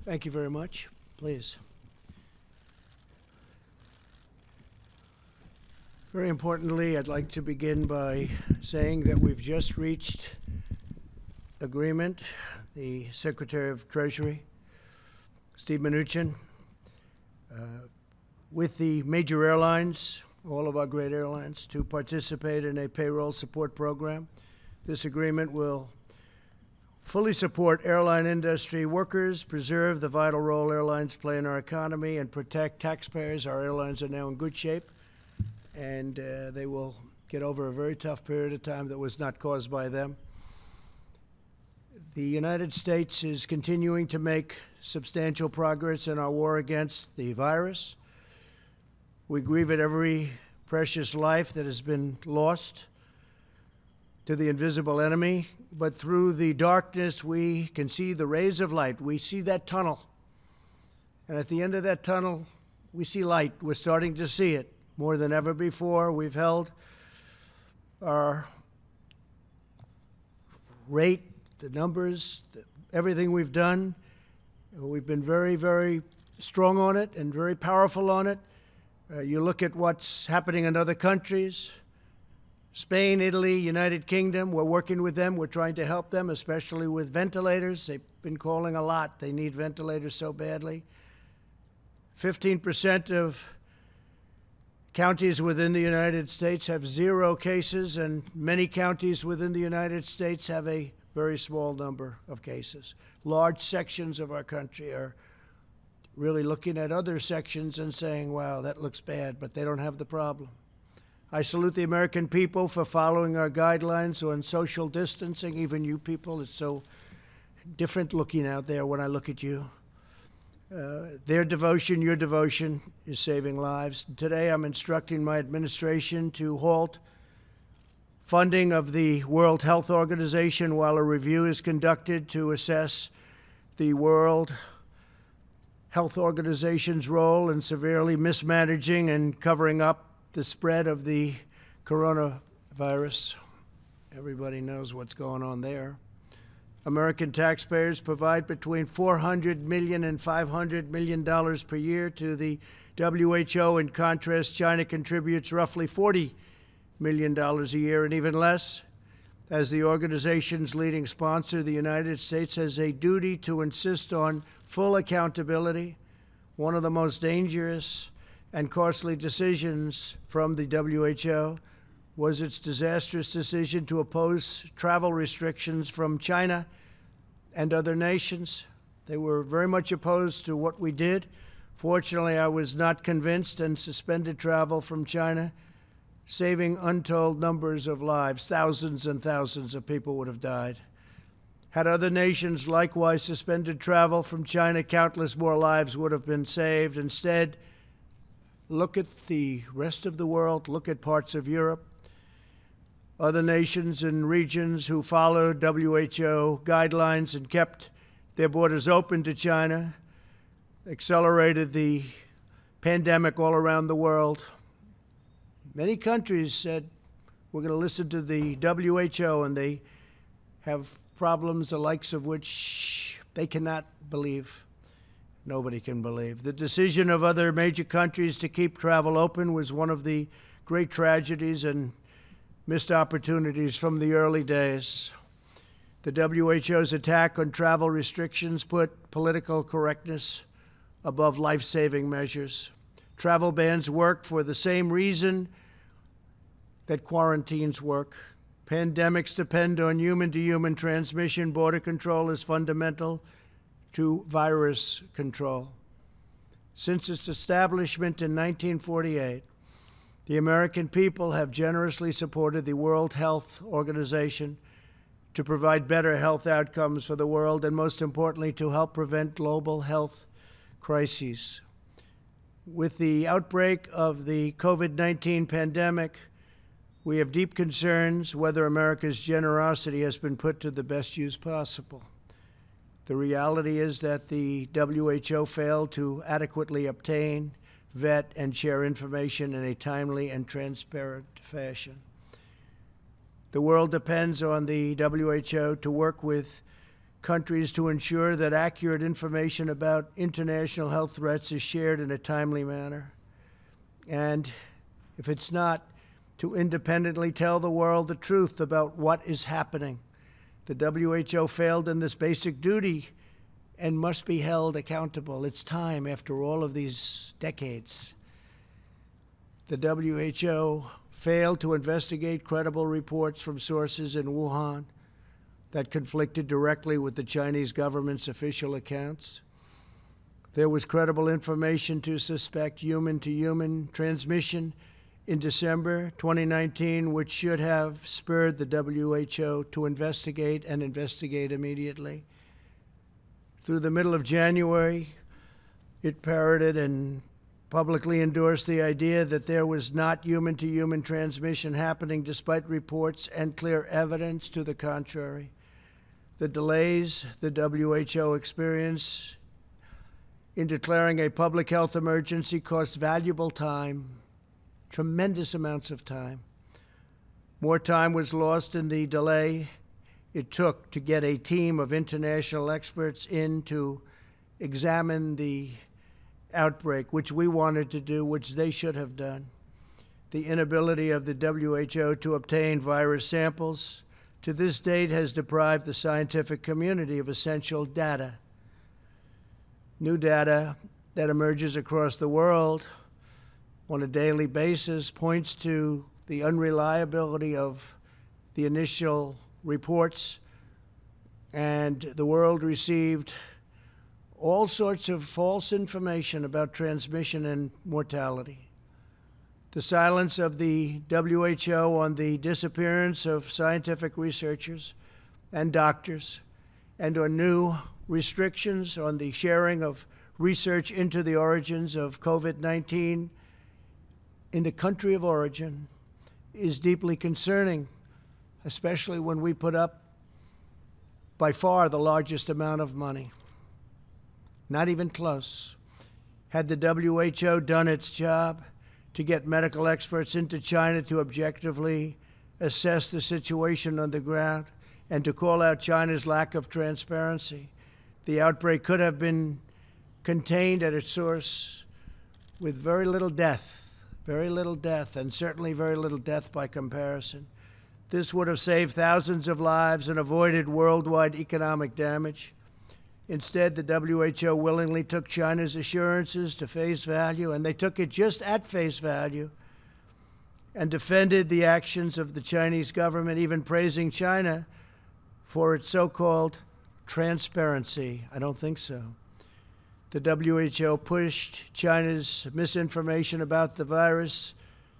Thank you very much. Please. Very importantly, I'd like to begin by saying that we've just reached agreement. The Secretary of Treasury, Steve Mnuchin, with the major airlines, all of our great airlines, to participate in a payroll support program. This agreement will fully support airline industry workers, preserve the vital role airlines play in our economy, and protect taxpayers. Our airlines are now in good shape, and they will get over a very tough period of time that was not caused by them. The United States is continuing to make substantial progress in our war against the virus. We grieve at every precious life that has been lost to the invisible enemy, but through the darkness we can see the rays of light. We see that tunnel, and at the end of that tunnel we see light. We're starting to see it more than ever before. We've held our rate, the numbers, everything we've done. We've been very, very strong on it and very powerful on it. You look at what's happening in other countries, Spain, Italy, United Kingdom. We're working with them. We're trying to help them, especially with ventilators. They've been calling a lot. They need ventilators so badly. 15% of counties within the United States have 0 cases, and many counties within the United States have a very small number of cases. Large sections of our country are really looking at other sections and saying, wow, that looks bad, but they don't have the problem. I salute the American people for following our guidelines on social distancing. Even you people, it's so different looking out there when I look at you. Their devotion, your devotion, is saving lives. Today I'm instructing my administration to halt funding of the World Health Organization while a review is conducted to assess the World Health Organization's role in severely mismanaging and covering up the spread of the coronavirus. Everybody knows what's going on there. American taxpayers provide between $400 million and $500 million per year to the WHO. In contrast, China contributes roughly $40 million a year, and even less. As the organization's leading sponsor, the United States has a duty to insist on full accountability. One of the most dangerous and costly decisions from the WHO was its disastrous decision to oppose travel restrictions from China and other nations. They were very much opposed to what we did. Fortunately, I was not convinced and suspended travel from China, saving untold numbers of lives. Thousands and thousands of people would have died. Had other nations likewise suspended travel from China, countless more lives would have been saved. Instead, look at the rest of the world, look at parts of Europe. Other nations and regions who followed WHO guidelines and kept their borders open to China accelerated the pandemic all around the world. Many countries said, we're going to listen to the WHO, and they have problems the likes of which they cannot believe. Nobody can believe. The decision of other major countries to keep travel open was one of the great tragedies and missed opportunities from the early days. The WHO's attack on travel restrictions put political correctness above life-saving measures. Travel bans work for the same reason that quarantines work. Pandemics depend on human-to-human transmission. Border control is fundamental to virus control. Since its establishment in 1948, the American people have generously supported the World Health Organization to provide better health outcomes for the world and, most importantly, to help prevent global health crises. With the outbreak of the COVID-19 pandemic, we have deep concerns whether America's generosity has been put to the best use possible. The reality is that the WHO failed to adequately obtain, vet, and share information in a timely and transparent fashion. The world depends on the WHO to work with countries to ensure that accurate information about international health threats is shared in a timely manner. And if it's not, to independently tell the world the truth about what is happening. The WHO failed in this basic duty and must be held accountable. It's time after all of these decades. The WHO failed to investigate credible reports from sources in Wuhan that conflicted directly with the Chinese government's official accounts. There was credible information to suspect human-to-human transmission in December 2019, which should have spurred the WHO to investigate and investigate immediately. Through the middle of January, it parroted and publicly endorsed the idea that there was not human-to-human transmission happening despite reports and clear evidence to the contrary. The delays the WHO experienced in declaring a public health emergency cost valuable time, tremendous amounts of time. More time was lost in the delay it took to get a team of international experts in to examine the outbreak, which we wanted to do, which they should have done. The inability of the WHO to obtain virus samples to this date has deprived the scientific community of essential data. New data that emerges across the world on a daily basis points to the unreliability of the initial reports, and the world received all sorts of false information about transmission and mortality. The silence of the WHO on the disappearance of scientific researchers and doctors, and on new restrictions on the sharing of research into the origins of COVID-19 in the country of origin is deeply concerning, especially when we put up by far the largest amount of money. Not even close. Had the WHO done its job to get medical experts into China to objectively assess the situation on the ground and to call out China's lack of transparency, the outbreak could have been contained at its source with very little death, and certainly very little death by comparison. This would have saved thousands of lives and avoided worldwide economic damage. Instead, the WHO willingly took China's assurances to face value, and they took it just at face value, and defended the actions of the Chinese government, even praising China for its so-called transparency. I don't think so. The WHO pushed China's misinformation about the virus,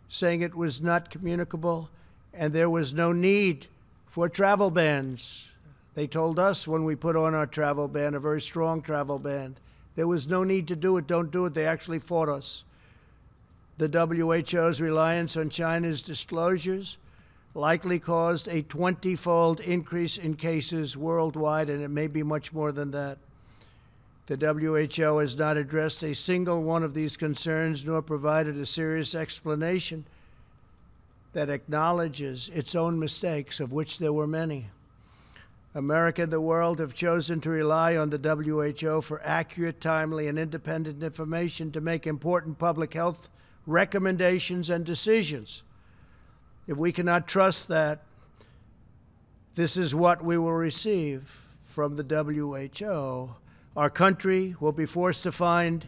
saying it was not communicable and there was no need for travel bans. They told us when we put on our travel ban, a very strong travel ban, there was no need to do it, don't do it. They actually fought us. The WHO's reliance on China's disclosures likely caused a 20-fold increase in cases worldwide, and it may be much more than that. The WHO has not addressed a single one of these concerns, nor provided a serious explanation that acknowledges its own mistakes, of which there were many. America and the world have chosen to rely on the WHO for accurate, timely, and independent information to make important public health recommendations and decisions. If we cannot trust that, this is what we will receive from the WHO. Our country will be forced to find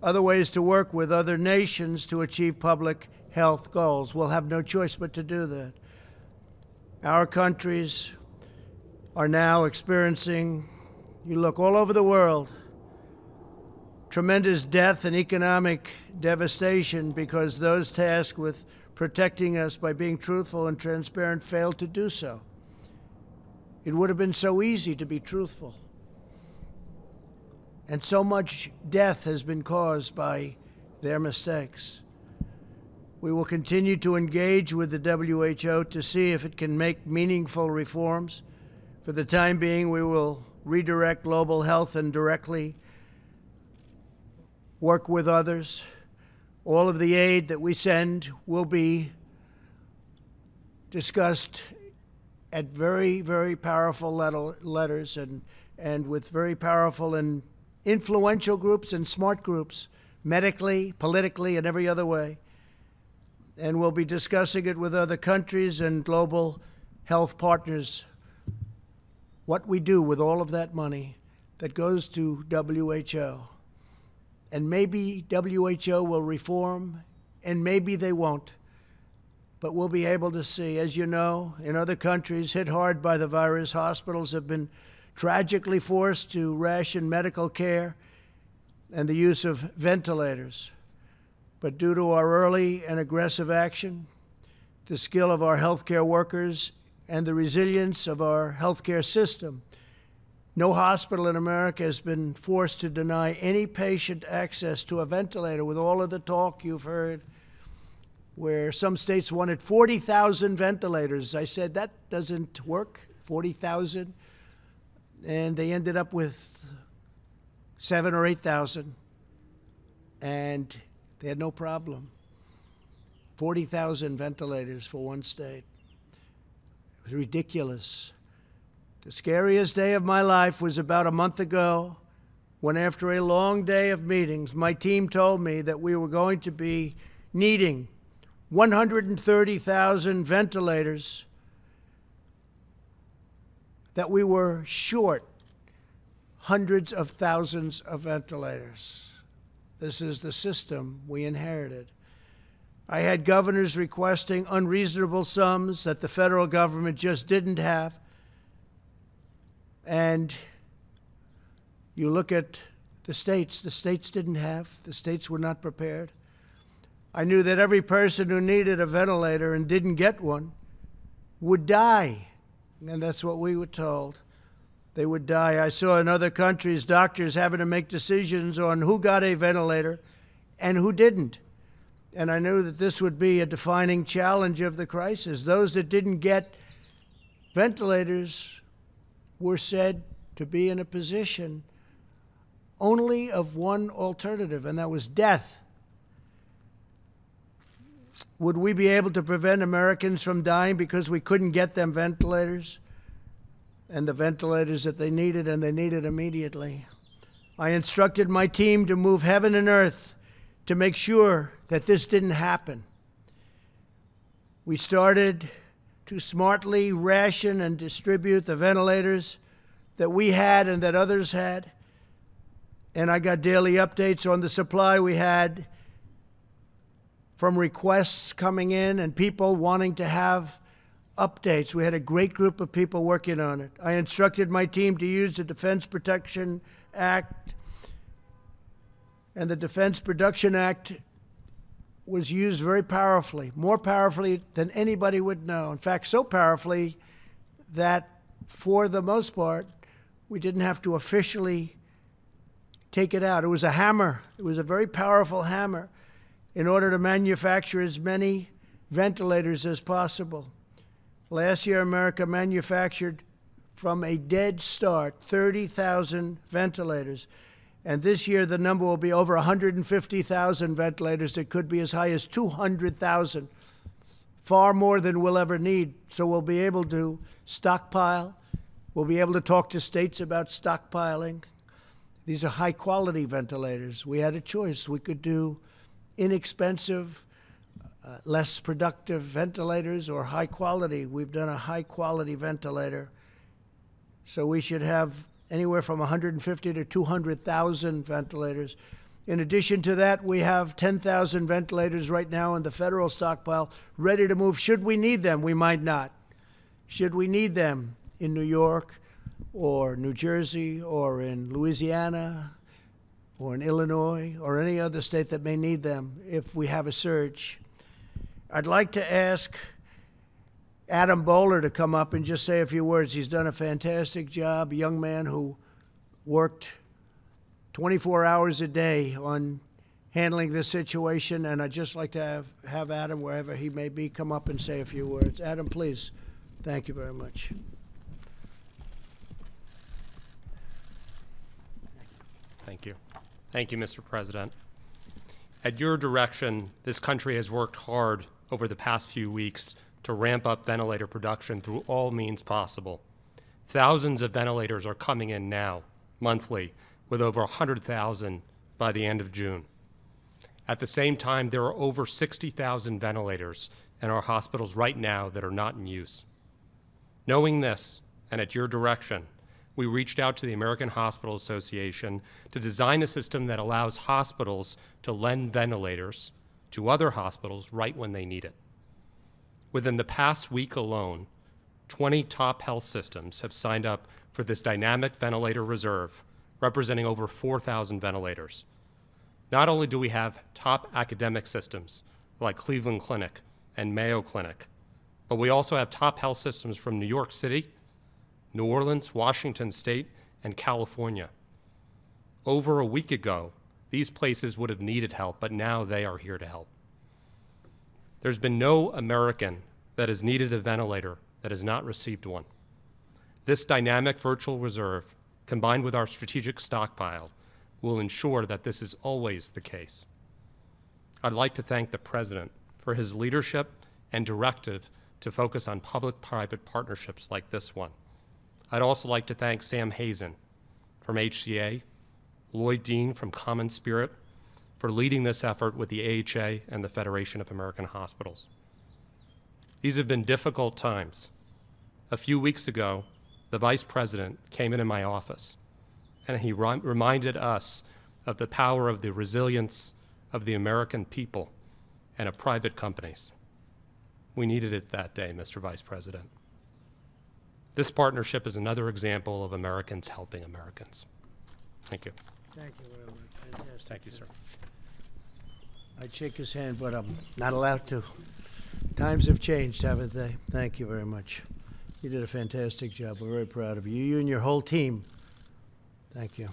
other ways to work with other nations to achieve public health goals. We'll have no choice but to do that. Our countries are now experiencing, you look all over the world, tremendous death and economic devastation because those tasked with protecting us by being truthful and transparent failed to do so. It would have been so easy to be truthful. And so much death has been caused by their mistakes. We will continue to engage with the WHO to see if it can make meaningful reforms. For the time being, we will redirect global health and directly work with others. All of the aid that we send will be discussed at very, very powerful letters and with very powerful and influential groups and smart groups, medically, politically, and every other way. And we'll be discussing it with other countries and global health partners, what we do with all of that money that goes to WHO. And maybe WHO will reform, and maybe they won't. But we'll be able to see, as you know, in other countries hit hard by the virus, hospitals have been tragically forced to ration medical care and the use of ventilators. But due to our early and aggressive action, the skill of our healthcare workers, and the resilience of our healthcare system, no hospital in America has been forced to deny any patient access to a ventilator, with all of the talk you've heard, where some states wanted 40,000 ventilators. I said, that doesn't work, 40,000. And they ended up with 7,000 or 8,000. And they had no problem. 40,000 ventilators for one state. It was ridiculous. The scariest day of my life was about a month ago, when after a long day of meetings, my team told me that we were going to be needing 130,000 ventilators, that we were short hundreds of thousands of ventilators. This is the system we inherited. I had governors requesting unreasonable sums that the federal government just didn't have. And you look at the states didn't have, the states were not prepared. I knew that every person who needed a ventilator and didn't get one would die. And that's what we were told. They would die. I saw in other countries doctors having to make decisions on who got a ventilator and who didn't. And I knew that this would be a defining challenge of the crisis. Those that didn't get ventilators were said to be in a position only of one alternative, and that was death. Would we be able to prevent Americans from dying because we couldn't get them ventilators? And the ventilators that they needed, and they needed immediately. I instructed my team to move heaven and earth to make sure that this didn't happen. We started to smartly ration and distribute the ventilators that we had and that others had. And I got daily updates on the supply we had from requests coming in and people wanting to have updates. We had a great group of people working on it. I instructed my team to use the Defense Production Act, and the Defense Production Act was used very powerfully, more powerfully than anybody would know. In fact, so powerfully that for the most part, we didn't have to officially take it out. It was a hammer. It was a very powerful hammer in order to manufacture as many ventilators as possible. Last year, America manufactured, from a dead start, 30,000 ventilators. And this year, the number will be over 150,000 ventilators. It could be as high as 200,000, far more than we'll ever need. So we'll be able to stockpile. We'll be able to talk to states about stockpiling. These are high-quality ventilators. We had a choice. We could do inexpensive, less productive ventilators, or high quality. We've done a high quality ventilator. So we should have anywhere from 150 to 200,000 ventilators. In addition to that, we have 10,000 ventilators right now in the federal stockpile, ready to move. Should we need them? We might not. Should we need them in New York or New Jersey or in Louisiana or in Illinois or any other state that may need them if we have a surge? I'd like to ask Adam Boehler to come up and just say a few words. He's done a fantastic job, a young man who worked 24 hours a day on handling this situation, and I'd just like to have Adam, wherever he may be, come up and say a few words. Adam, please. Thank you very much. Thank you. Thank you, Mr. President. At your direction, this country has worked hard over the past few weeks to ramp up ventilator production through all means possible. Thousands of ventilators are coming in now, monthly, with over 100,000 by the end of June. At the same time, there are over 60,000 ventilators in our hospitals right now that are not in use. Knowing this, and at your direction, we reached out to the American Hospital Association to design a system that allows hospitals to lend ventilators to other hospitals right when they need it. Within the past week alone, 20 top health systems have signed up for this dynamic ventilator reserve, representing over 4,000 ventilators. Not only do we have top academic systems like Cleveland Clinic and Mayo Clinic, but we also have top health systems from New York City, New Orleans, Washington State, and California. Over a week ago, these places would have needed help, but now they are here to help. There's been no American that has needed a ventilator that has not received one. This dynamic virtual reserve, combined with our strategic stockpile, will ensure that this is always the case. I'd like to thank the President for his leadership and directive to focus on public-private partnerships like this one. I'd also like to thank Sam Hazen from HCA, Lloyd Dean from Common Spirit, for leading this effort with the AHA and the Federation of American Hospitals. These have been difficult times. A few weeks ago, the Vice President came into my office, and he reminded us of the power of the resilience of the American people and of private companies. We needed it that day, Mr. Vice President. This partnership is another example of Americans helping Americans. Thank you. Thank you very much. Fantastic. Thank you, sir. I'd shake his hand, but I'm not allowed to. Times have changed, haven't they? Thank you very much. You did a fantastic job. We're very proud of you. You and your whole team. Thank you.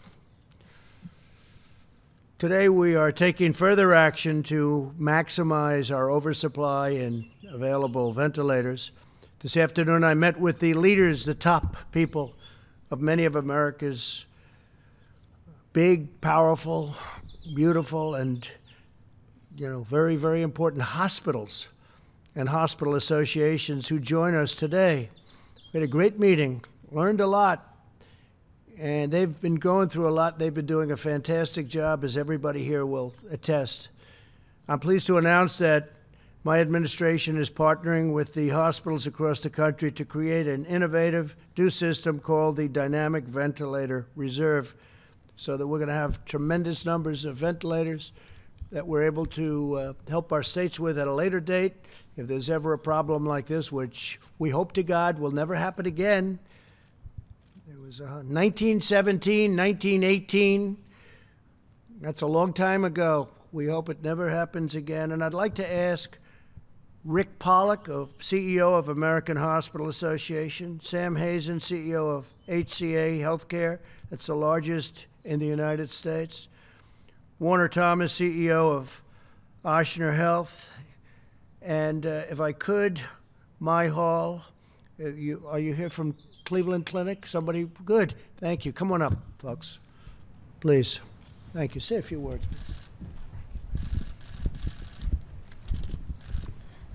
Today we are taking further action to maximize our oversupply and available ventilators. This afternoon I met with the leaders, the top people of many of America's big, powerful, beautiful, and very, very important hospitals and hospital associations who join us today. We had a great meeting, learned a lot, and they've been going through a lot. They've been doing a fantastic job, as everybody here will attest. I'm pleased to announce that my administration is partnering with the hospitals across the country to create an innovative new system called the Dynamic Ventilator Reserve, so that we're going to have tremendous numbers of ventilators that we're able to help our states with at a later date. If there's ever a problem like this, which we hope to God will never happen again. It was 1917, 1918. That's a long time ago. We hope it never happens again. And I'd like to ask Rick Pollack, CEO of American Hospital Association, Sam Hazen, CEO of HCA Healthcare, that's the largest in the United States, Warner Thomas, CEO of Ochsner Health, and if I could, Mai Hall. Are you here from Cleveland Clinic? Somebody? Good. Thank you. Come on up, folks. Please. Thank you. Say a few words.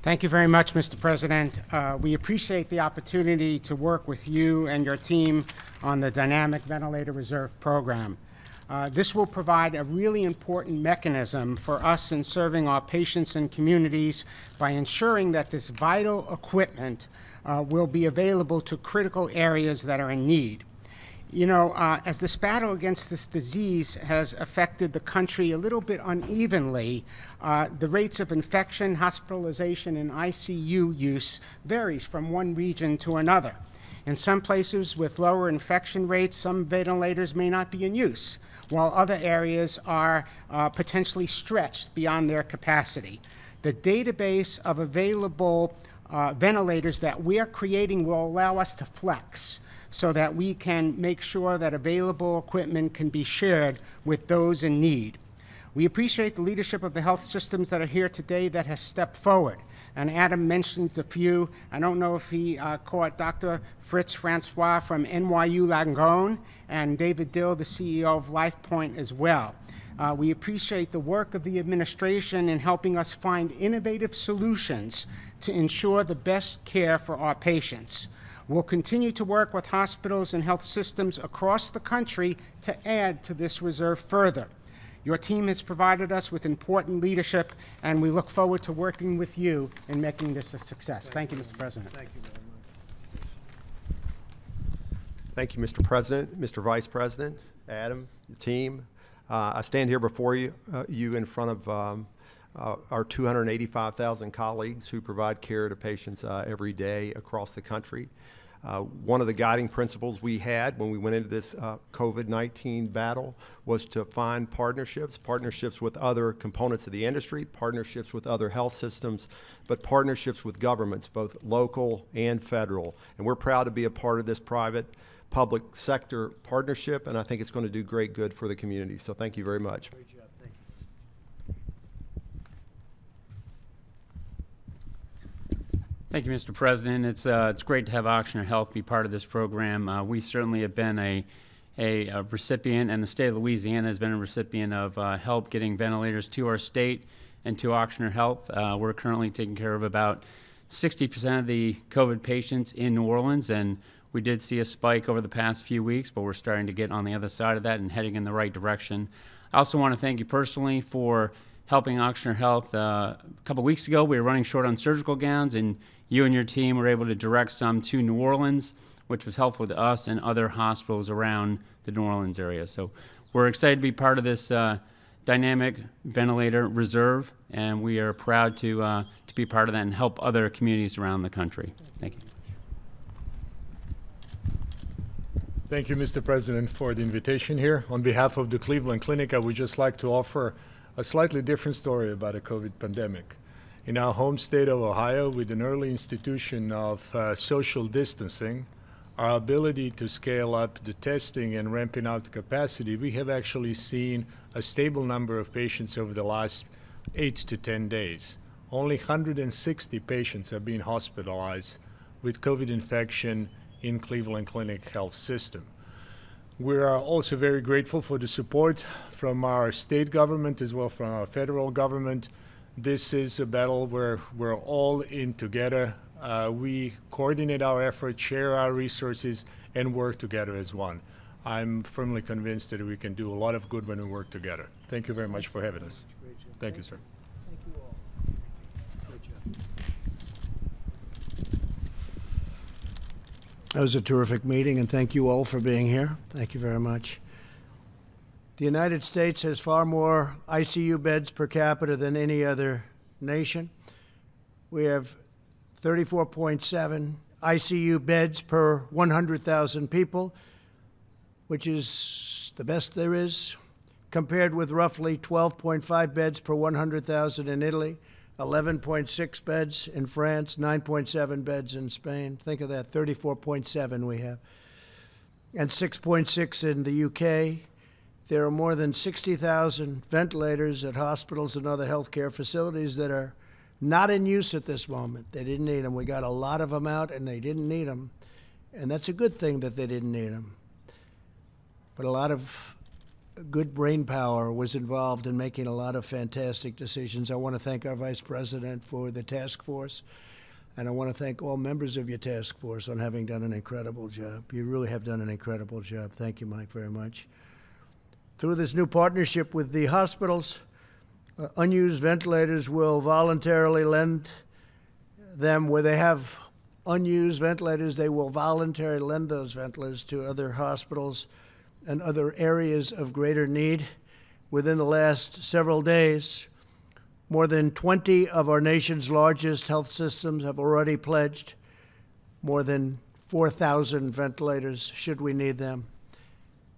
Thank you very much, Mr. President. We appreciate the opportunity to work with you and your team on the Dynamic Ventilator Reserve Program. This will provide a really important mechanism for us in serving our patients and communities by ensuring that this vital equipment will be available to critical areas that are in need. As this battle against this disease has affected the country a little bit unevenly, the rates of infection, hospitalization, and ICU use varies from one region to another. In some places with lower infection rates, some ventilators may not be in use, while other areas are potentially stretched beyond their capacity. The database of available ventilators that we are creating will allow us to flex so that we can make sure that available equipment can be shared with those in need. We appreciate the leadership of the health systems that are here today that has stepped forward. And Adam mentioned a few. I don't know if he caught Dr. Fritz Francois from NYU Langone and David Dill, the CEO of LifePoint as well. We appreciate the work of the administration in helping us find innovative solutions to ensure the best care for our patients. We'll continue to work with hospitals and health systems across the country to add to this reserve further. Your team has provided us with important leadership, and we look forward to working with you in making this a success. Thank you, Mr. President. Thank you very much. Thank you, Mr. President, Mr. Vice President, Adam, the team. I stand here before you in front of our 285,000 colleagues who provide care to patients every day across the country. One of the guiding principles we had when we went into this COVID-19 battle was to find partnerships with other components of the industry, partnerships with other health systems, but partnerships with governments, both local and federal. And we're proud to be a part of this private-public sector partnership, and I think it's going to do great good for the community. So thank you very much. Great job. Thank you. Thank you, Mr. President. It's great to have Ochsner Health be part of this program. We certainly have been a recipient, and the state of Louisiana has been a recipient of help getting ventilators to our state and to Ochsner Health. We're currently taking care of about 60% of the COVID patients in New Orleans, and we did see a spike over the past few weeks, but we're starting to get on the other side of that and heading in the right direction. I also want to thank you personally for helping Ochsner Health. A couple weeks ago, we were running short on surgical gowns, and you and your team were able to direct some to New Orleans, which was helpful to us and other hospitals around the New Orleans area. So we're excited to be part of this dynamic ventilator reserve, and we are proud to be part of that and help other communities around the country. Thank you. Thank you, Mr. President, for the invitation here. On behalf of the Cleveland Clinic, I would just like to offer a slightly different story about the COVID pandemic. In our home state of Ohio, with an early institution of social distancing, our ability to scale up the testing and ramping out the capacity, we have actually seen a stable number of patients over the last 8 to 10 days. Only 160 patients have been hospitalized with COVID infection in Cleveland Clinic Health System. We are also very grateful for the support from our state government as well from our federal government. This is a battle where we're all in together. We coordinate our efforts, share our resources, and work together as one. I'm firmly convinced that we can do a lot of good when we work together. Thank you very much for having us. Great job. Thank you, sir. Thank you all. Thank you. Great job. That was a terrific meeting, and thank you all for being here. Thank you very much. The United States has far more ICU beds per capita than any other nation. We have 34.7 ICU beds per 100,000 people, which is the best there is, compared with roughly 12.5 beds per 100,000 in Italy, 11.6 beds in France, 9.7 beds in Spain. Think of that, 34.7 we have. And 6.6 in the UK. There are more than 60,000 ventilators at hospitals and other healthcare facilities that are not in use at this moment. They didn't need them. We got a lot of them out, and they didn't need them. And that's a good thing that they didn't need them. But a lot of good brain power was involved in making a lot of fantastic decisions. I want to thank our Vice President for the task force, and I want to thank all members of your task force on having done an incredible job. You really have done an incredible job. Thank you, Mike, very much. Through this new partnership with the hospitals, unused ventilators will voluntarily lend them where they have unused ventilators. They will voluntarily lend those ventilators to other hospitals and other areas of greater need. Within the last several days, more than 20 of our nation's largest health systems have already pledged more than 4,000 ventilators should we need them.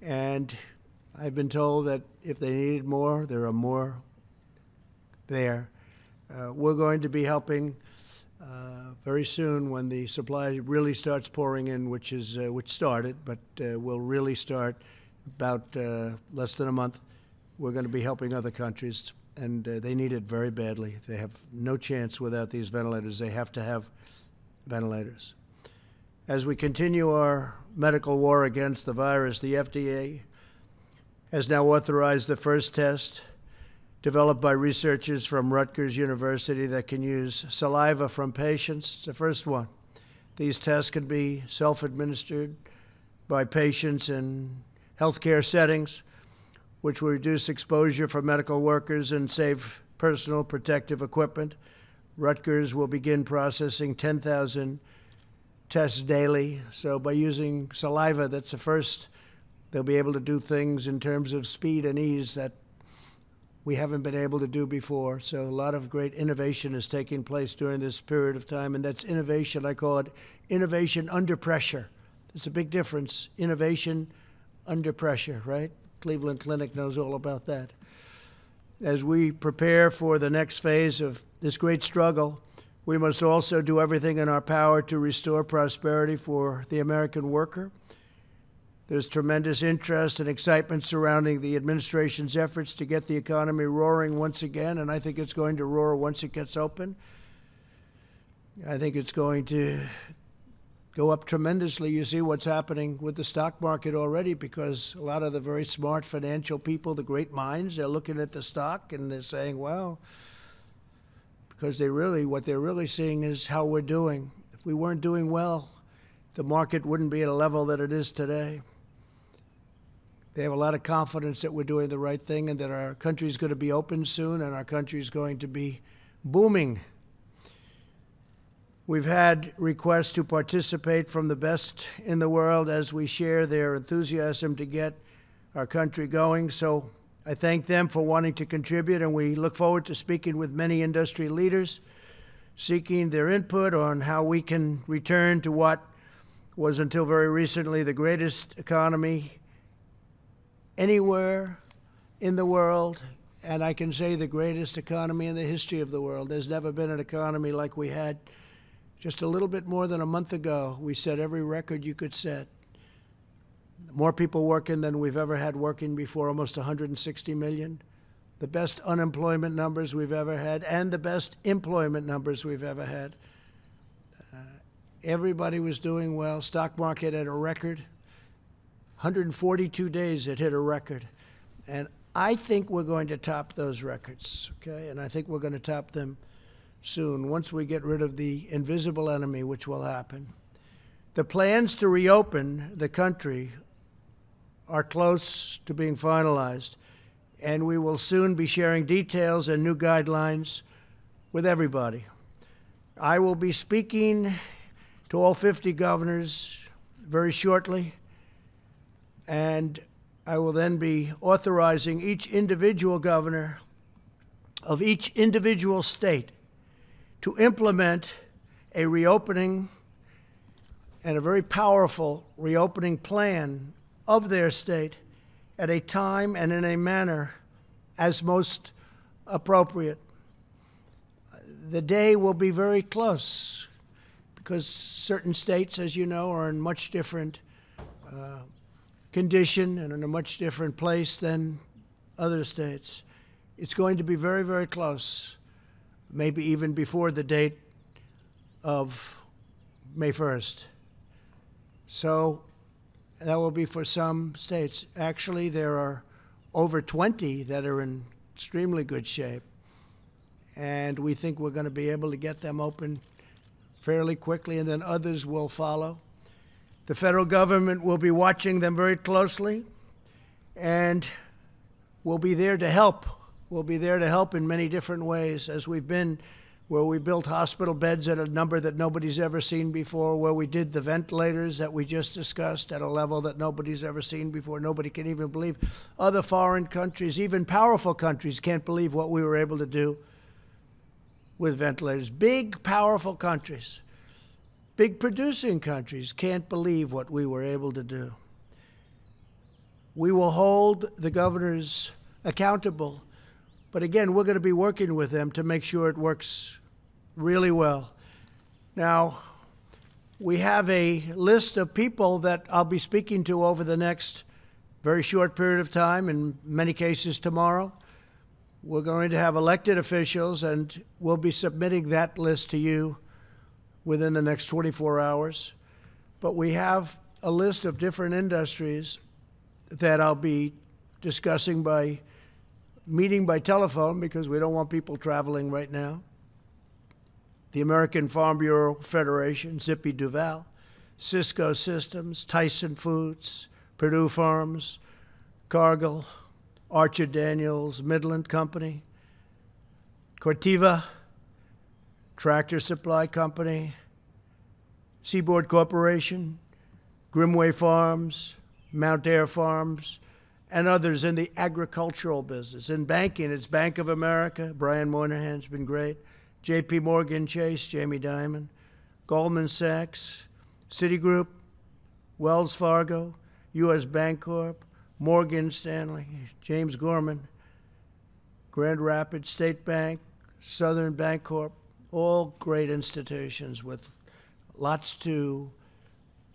And I've been told that if they needed more, there are more there. We're going to be helping very soon when the supply really starts pouring in, which started, but will really start about less than a month. We're going to be helping other countries, and they need it very badly. They have no chance without these ventilators. They have to have ventilators. As we continue our medical war against the virus, the FDA has now authorized the first test developed by researchers from Rutgers University that can use saliva from patients. It's the first one. These tests can be self-administered by patients in healthcare settings, which will reduce exposure for medical workers and save personal protective equipment. Rutgers will begin processing 10,000 tests daily. So by using saliva, that's the first, they'll be able to do things in terms of speed and ease that we haven't been able to do before. So a lot of great innovation is taking place during this period of time, and that's innovation. I call it innovation under pressure. There's a big difference. Innovation under pressure, right? Cleveland Clinic knows all about that. As we prepare for the next phase of this great struggle, we must also do everything in our power to restore prosperity for the American worker. There's tremendous interest and excitement surrounding the administration's efforts to get the economy roaring once again, and I think it's going to roar once it gets open. I think it's going to go up tremendously. You see what's happening with the stock market already, because a lot of the very smart financial people, the great minds, they're looking at the stock and they're saying, well, because what they're really seeing is how we're doing. If we weren't doing well, the market wouldn't be at a level that it is today. They have a lot of confidence that we're doing the right thing and that our country is going to be open soon and our country is going to be booming. We've had requests to participate from the best in the world as we share their enthusiasm to get our country going. So I thank them for wanting to contribute, and we look forward to speaking with many industry leaders, seeking their input on how we can return to what was until very recently the greatest economy anywhere in the world, and I can say the greatest economy in the history of the world. There's never been an economy like we had just a little bit more than a month ago. We set every record you could set. More people working than we've ever had working before, almost 160 million. The best unemployment numbers we've ever had, and the best employment numbers we've ever had. Everybody was doing well. Stock market at a record. 142 days it hit a record. And I think we're going to top those records, okay? And I think we're going to top them soon, once we get rid of the invisible enemy, which will happen. The plans to reopen the country are close to being finalized, and we will soon be sharing details and new guidelines with everybody. I will be speaking to all 50 governors very shortly, and I will then be authorizing each individual governor of each individual state to implement a reopening and a very powerful reopening plan of their state at a time and in a manner as most appropriate. The day will be very close because certain states, as you know, are in much different condition and in a much different place than other states. It's going to be very, very close, maybe even before the date of May 1st. So that will be for some states. Actually, there are over 20 that are in extremely good shape, and we think we're going to be able to get them open fairly quickly, and then others will follow. The federal government will be watching them very closely, and we'll be there to help. We'll be there to help in many different ways, as we've been, where we built hospital beds at a number that nobody's ever seen before, where we did the ventilators that we just discussed at a level that nobody's ever seen before. Nobody can even believe. Other foreign countries, even powerful countries, can't believe what we were able to do with ventilators. Big, powerful countries, big producing countries can't believe what we were able to do. We will hold the governors accountable. But again, we're going to be working with them to make sure it works really well. Now, we have a list of people that I'll be speaking to over the next very short period of time, in many cases tomorrow. We're going to have elected officials, and we'll be submitting that list to you within the next 24 hours. But we have a list of different industries that I'll be discussing by meeting by telephone because we don't want people traveling right now. The American Farm Bureau Federation, Zippy Duval, Cisco Systems, Tyson Foods, Purdue Farms, Cargill, Archer Daniels, Midland Company, Corteva, Tractor Supply Company, Seaboard Corporation, Grimway Farms, Mount Air Farms, and others in the agricultural business. In banking, it's Bank of America. Brian Moynihan's been great. J.P. Morgan Chase, Jamie Dimon, Goldman Sachs, Citigroup, Wells Fargo, U.S. Bancorp, Morgan Stanley, James Gorman, Grand Rapids State Bank, Southern Bancorp, all great institutions with lots to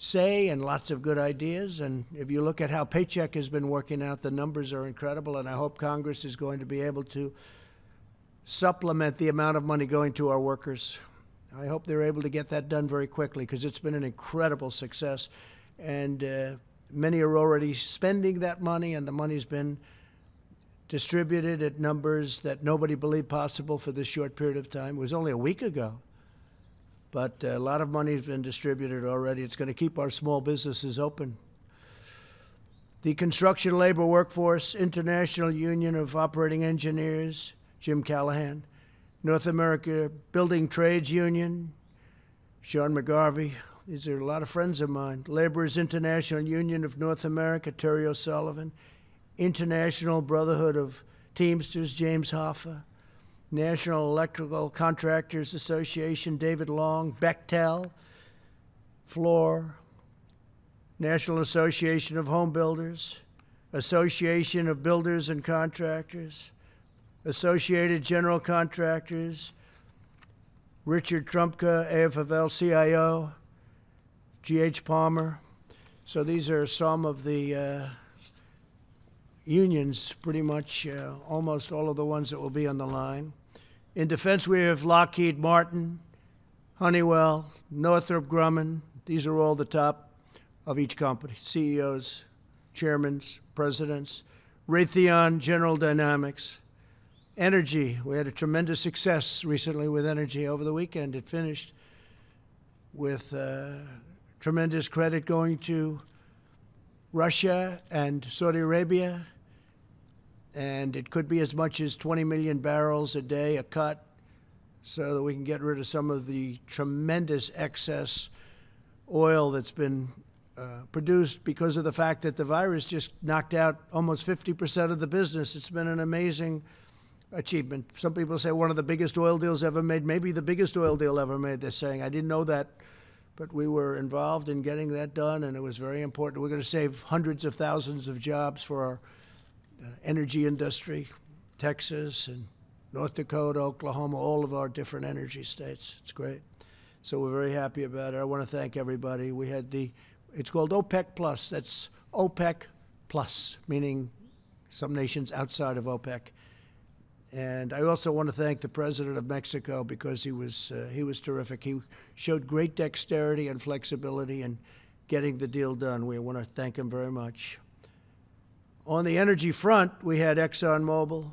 say and lots of good ideas. And if you look at how Paycheck has been working out, the numbers are incredible, and I hope Congress is going to be able to supplement the amount of money going to our workers. I hope they're able to get that done very quickly because it's been an incredible success. And many are already spending that money, and the money's been distributed at numbers that nobody believed possible for this short period of time. It was only a week ago. But a lot of money has been distributed already. It's going to keep our small businesses open. The Construction Labor Workforce International Union of Operating Engineers, Jim Callahan. North America Building Trades Union, Sean McGarvey. These are a lot of friends of mine. Laborers International Union of North America, Terry O'Sullivan. International Brotherhood of Teamsters, James Hoffa. National Electrical Contractors Association, David Long. Bechtel, Floor. National Association of Home Builders. Association of Builders and Contractors. Associated General Contractors. Richard Trumpka, AFL-CIO. G.H. Palmer. So these are some of the unions, pretty much almost all of the ones that will be on the line. In defense, we have Lockheed Martin, Honeywell, Northrop Grumman. These are all the top of each company, CEOs, chairmen, presidents. Raytheon, General Dynamics. Energy, we had a tremendous success recently with energy over the weekend. It finished with tremendous credit going to Russia and Saudi Arabia, and it could be as much as 20 million barrels a day, a cut, so that we can get rid of some of the tremendous excess oil that's been produced because of the fact that the virus just knocked out almost 50% of the business. It's been an amazing achievement. Some people say one of the biggest oil deals ever made, maybe the biggest oil deal ever made, they're saying. I didn't know that. But we were involved in getting that done, and it was very important. We're going to save hundreds of thousands of jobs for our energy industry, Texas and North Dakota, Oklahoma, all of our different energy states. It's great. So we're very happy about it. I want to thank everybody. We had it's called OPEC Plus. That's OPEC Plus, meaning some nations outside of OPEC. And I also want to thank the president of Mexico because he was terrific. He showed great dexterity and flexibility in getting the deal done. We want to thank him very much. On the energy front, we had ExxonMobil,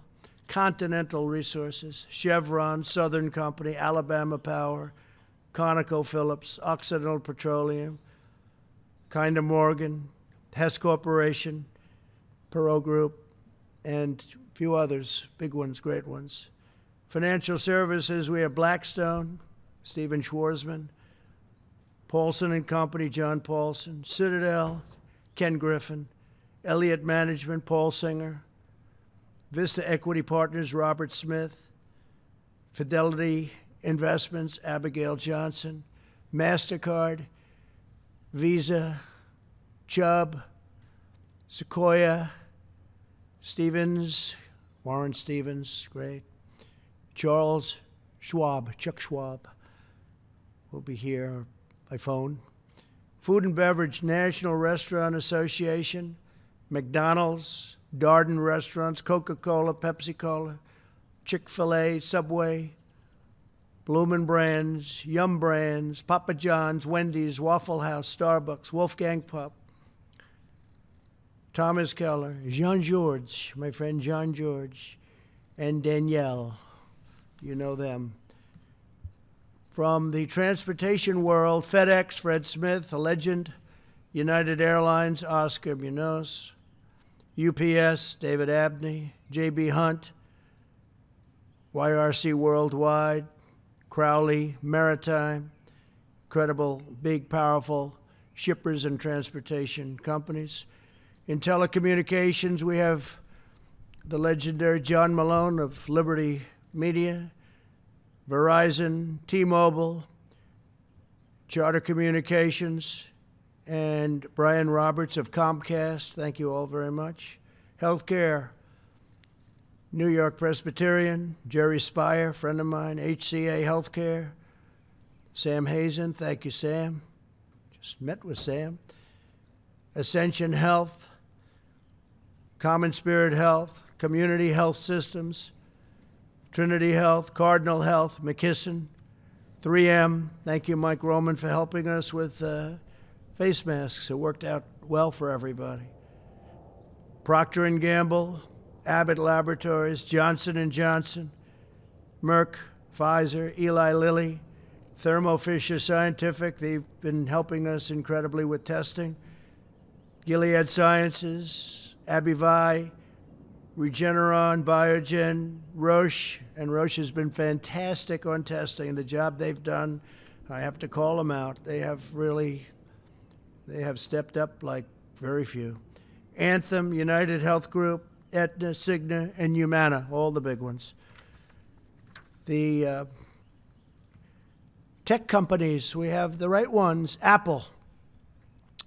Continental Resources, Chevron, Southern Company, Alabama Power, ConocoPhillips, Occidental Petroleum, Kinder Morgan, Hess Corporation, Perot Group, and a few others, big ones, great ones. Financial services, we have Blackstone, Stephen Schwarzman, Paulson and Company, John Paulson, Citadel, Ken Griffin, Elliott Management, Paul Singer, Vista Equity Partners, Robert Smith, Fidelity Investments, Abigail Johnson, MasterCard, Visa, Chubb, Sequoia, Stevens, Warren Stevens, great. Charles Schwab, Chuck Schwab, will be here by phone. Food and Beverage, National Restaurant Association, McDonald's, Darden Restaurants, Coca-Cola, Pepsi-Cola, Chick-fil-A, Subway, Bloomin' Brands, Yum Brands, Papa John's, Wendy's, Waffle House, Starbucks, Wolfgang Pup, Thomas Keller, Jean George, my friend Jean George, and Danielle. You know them. From the transportation world, FedEx, Fred Smith, a legend. United Airlines, Oscar Munoz. UPS, David Abney. JB Hunt. YRC Worldwide. Crowley Maritime. Incredible, big, powerful shippers and transportation companies. In telecommunications, we have the legendary John Malone of Liberty Media, Verizon, T-Mobile, Charter Communications, and Brian Roberts of Comcast. Thank you all very much. Healthcare, New York Presbyterian, Jerry Spire, friend of mine, HCA Healthcare, Sam Hazen, thank you, Sam. Just met with Sam. Ascension Health, Common Spirit Health, Community Health Systems, Trinity Health, Cardinal Health, McKesson, 3M. Thank you, Mike Roman, for helping us with face masks. It worked out well for everybody. Procter & Gamble, Abbott Laboratories, Johnson & Johnson, Merck, Pfizer, Eli Lilly, Thermo Fisher Scientific. They've been helping us incredibly with testing. Gilead Sciences, Abivax, Regeneron, Biogen, Roche, and Roche has been fantastic on testing. The job they've done, I have to call them out. They have stepped up like very few. Anthem, United Health Group, Aetna, Cigna, and Humana, all the big ones. The tech companies, we have the right ones. Apple,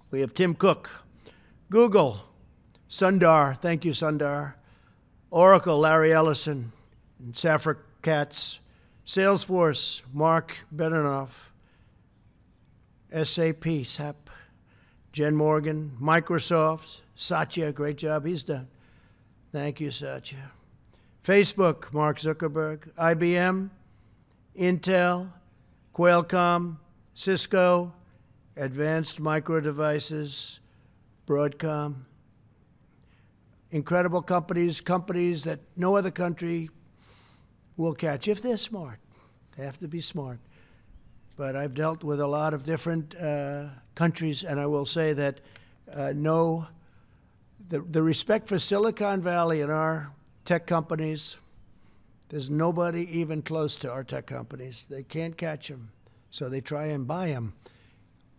we have Tim Cook. Google, Sundar, thank you, Sundar. Oracle, Larry Ellison and Safra Katz. Salesforce, Mark Benioff. SAP, Jen Morgan. Microsoft, Satya, great job he's done. Thank you, Satya. Facebook, Mark Zuckerberg. IBM, Intel, Qualcomm, Cisco, Advanced Micro Devices, Broadcom. Incredible companies, companies that no other country will catch if they're smart. They have to be smart. But I've dealt with a lot of different countries, and I will say that the respect for Silicon Valley and our tech companies, there's nobody even close to our tech companies. They can't catch them, so they try and buy them.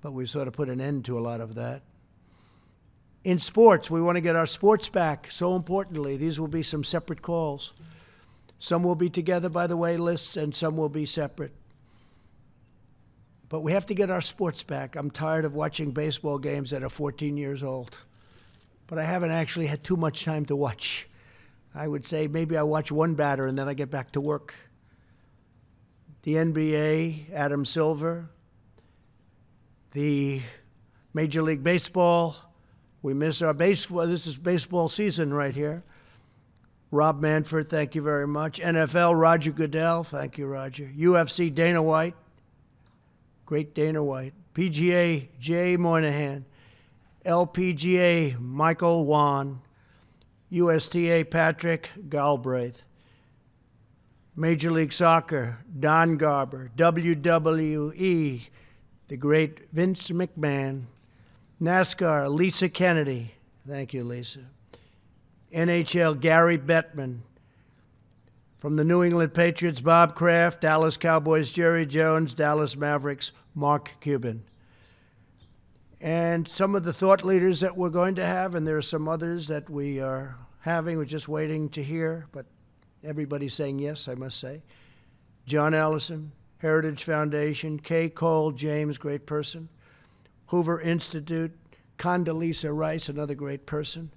But we've sort of put an end to a lot of that. In sports, we want to get our sports back. So importantly, these will be some separate calls. Some will be together, by the way, lists, and some will be separate. But we have to get our sports back. I'm tired of watching baseball games that are 14 years old. But I haven't actually had too much time to watch. I would say maybe I watch one batter and then I get back to work. The NBA, Adam Silver. The Major League Baseball. We miss our baseball. This is baseball season right here. Rob Manfred, thank you very much. NFL, Roger Goodell, thank you, Roger. UFC, Dana White, great Dana White. PGA, Jay Moynihan. LPGA, Michael Wan. USTA, Patrick Galbraith. Major League Soccer, Don Garber. WWE, the great Vince McMahon. NASCAR, Lisa Kennedy. Thank you, Lisa. NHL, Gary Bettman. From the New England Patriots, Bob Kraft. Dallas Cowboys, Jerry Jones. Dallas Mavericks, Mark Cuban. And some of the thought leaders that we're going to have, and there are some others that we are having, we're just waiting to hear, but everybody's saying yes, I must say. John Allison, Heritage Foundation. Kay Cole James, great person. Hoover Institute, Condoleezza Rice, another great person,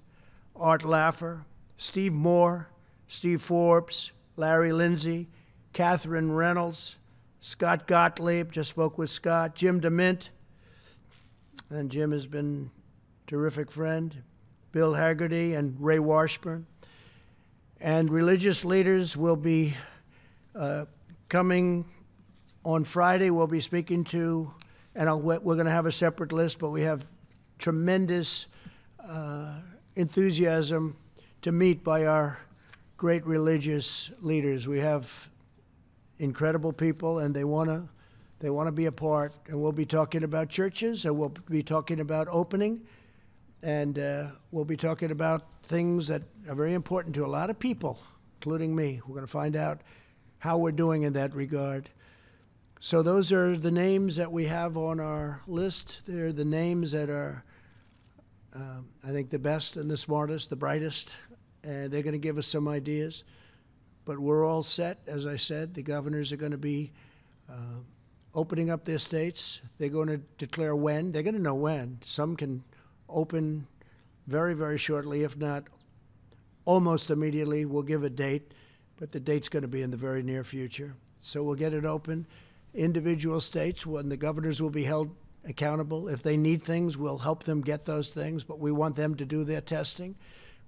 Art Laffer, Steve Moore, Steve Forbes, Larry Lindsay, Catherine Reynolds, Scott Gottlieb, just spoke with Scott, Jim DeMint, and Jim has been a terrific friend, Bill Haggerty and Ray Washburn. And religious leaders will be coming on Friday. We'll be speaking to, and we're going to have a separate list, but we have tremendous enthusiasm to meet by our great religious leaders. We have incredible people, and they want to be a part. And we'll be talking about churches, and we'll be talking about opening, and we'll be talking about things that are very important to a lot of people, including me. We're going to find out how we're doing in that regard. So those are the names that we have on our list. They're the names that are, I think, the best and the smartest, the brightest, and they're going to give us some ideas. But we're all set, as I said. The governors are going to be opening up their states. They're going to declare when. They're going to know when. Some can open very, very shortly, if not almost immediately. We'll give a date, but the date's going to be in the very near future. So we'll get it open. Individual states, when the governors will be held accountable. If they need things, we'll help them get those things, but we want them to do their testing.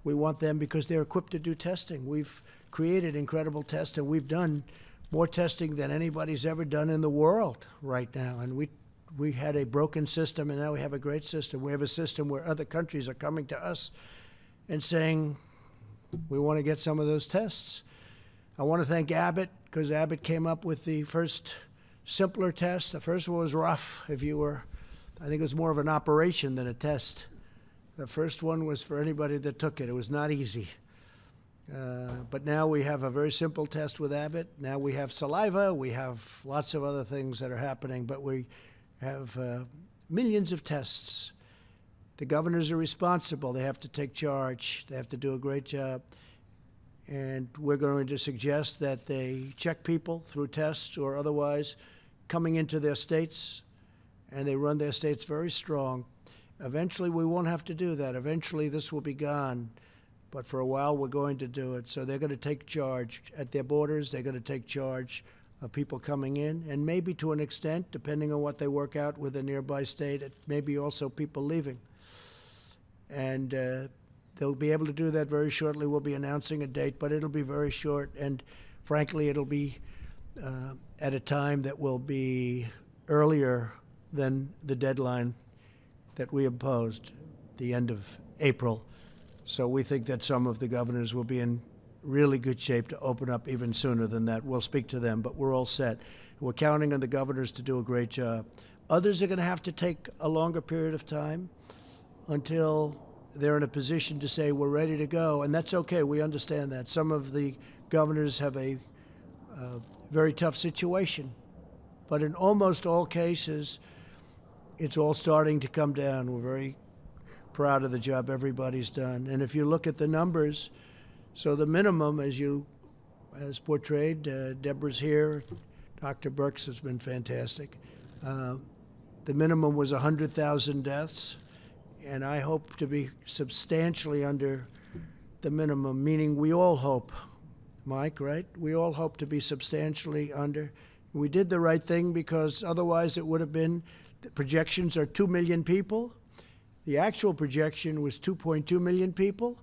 We want them because they're equipped to do testing. We've created incredible tests, and we've done more testing than anybody's ever done in the world right now. And we had a broken system, and now we have a great system. We have a system where other countries are coming to us and saying, we want to get some of those tests. I want to thank Abbott, because Abbott came up with the first simpler test. The first one was rough. I think it was more of an operation than a test. The first one was for anybody that took it. It was not easy. But now we have a very simple test with Abbott. Now we have saliva. We have lots of other things that are happening, but we have millions of tests. The governors are responsible. They have to take charge. They have to do a great job. And we're going to suggest that they check people through tests or otherwise coming into their states, and they run their states very strong. Eventually, we won't have to do that. Eventually, this will be gone. But for a while, we're going to do it. So they're going to take charge at their borders. They're going to take charge of people coming in, and maybe to an extent, depending on what they work out with a nearby state, it may be also people leaving. And they'll be able to do that very shortly. We'll be announcing a date, but it'll be very short. And frankly, it'll be at a time that will be earlier than the deadline that we imposed, the end of April. So we think that some of the governors will be in really good shape to open up even sooner than that. We'll speak to them, but we're all set. We're counting on the governors to do a great job. Others are going to have to take a longer period of time until they're in a position to say, we're ready to go, and that's okay. We understand that. Some of the governors have a very tough situation, but in almost all cases, it's all starting to come down. We're very proud of the job everybody's done. And if you look at the numbers, so the minimum, as portrayed, Deborah's here, Dr. Birx has been fantastic. The minimum was 100,000 deaths, and I hope to be substantially under the minimum, meaning we all hope, Mike, right? We all hope to be substantially under. We did the right thing because otherwise it would have been, the projections are 2 million people. The actual projection was 2.2 million people.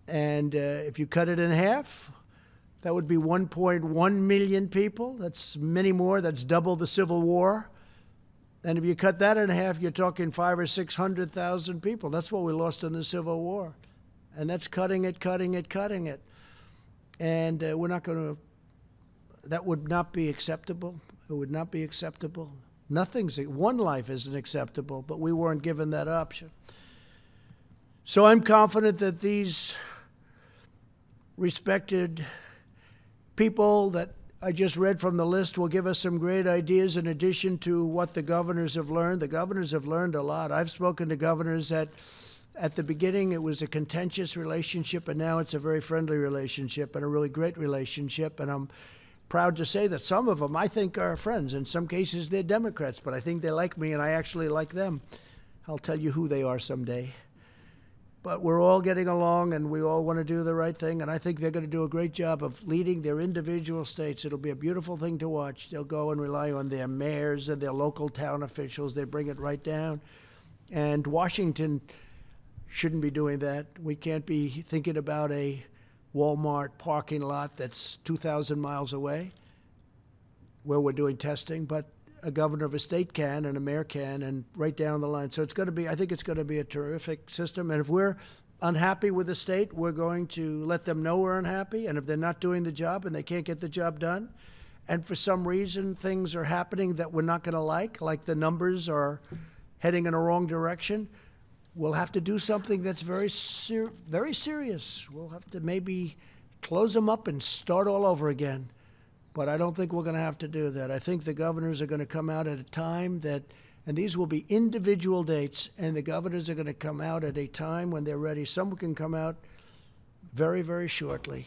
And if you cut it in half, that would be 1.1 million people. That's many more. That's double the Civil War. And if you cut that in half, you're talking 500,000 or 600,000 people. That's what we lost in the Civil War. And that's cutting it. And we're not going to, that would not be acceptable. It would not be acceptable. One life isn't acceptable, but we weren't given that option. So I'm confident that these respected people that I just read from the list will give us some great ideas in addition to what the governors have learned. The governors have learned a lot. I've spoken to governors that at the beginning it was a contentious relationship, and now it's a very friendly relationship and a really great relationship. And I'm proud to say that some of them I think are friends. In some cases they're Democrats, but I think they like me and I actually like them. I'll tell you who they are someday. But we're all getting along, and we all want to do the right thing, and I think they're going to do a great job of leading their individual states. It'll be a beautiful thing to watch. They'll go and rely on their mayors and their local town officials. They bring it right down. And Washington shouldn't be doing that. We can't be thinking about a Walmart parking lot that's 2,000 miles away where we're doing testing, but a governor of a state can, and a mayor can, and right down the line. So it's going to be, I think it's going to be a terrific system. And if we're unhappy with the state, we're going to let them know we're unhappy. And if they're not doing the job and they can't get the job done, and for some reason things are happening that we're not going to like the numbers are heading in a wrong direction, we'll have to do something that's very serious. We'll have to maybe close them up and start all over again. But I don't think we're going to have to do that. I think the governors are going to come out at a time that, and these will be individual dates, and the governors are going to come out at a time when they're ready. Some can come out very, very shortly.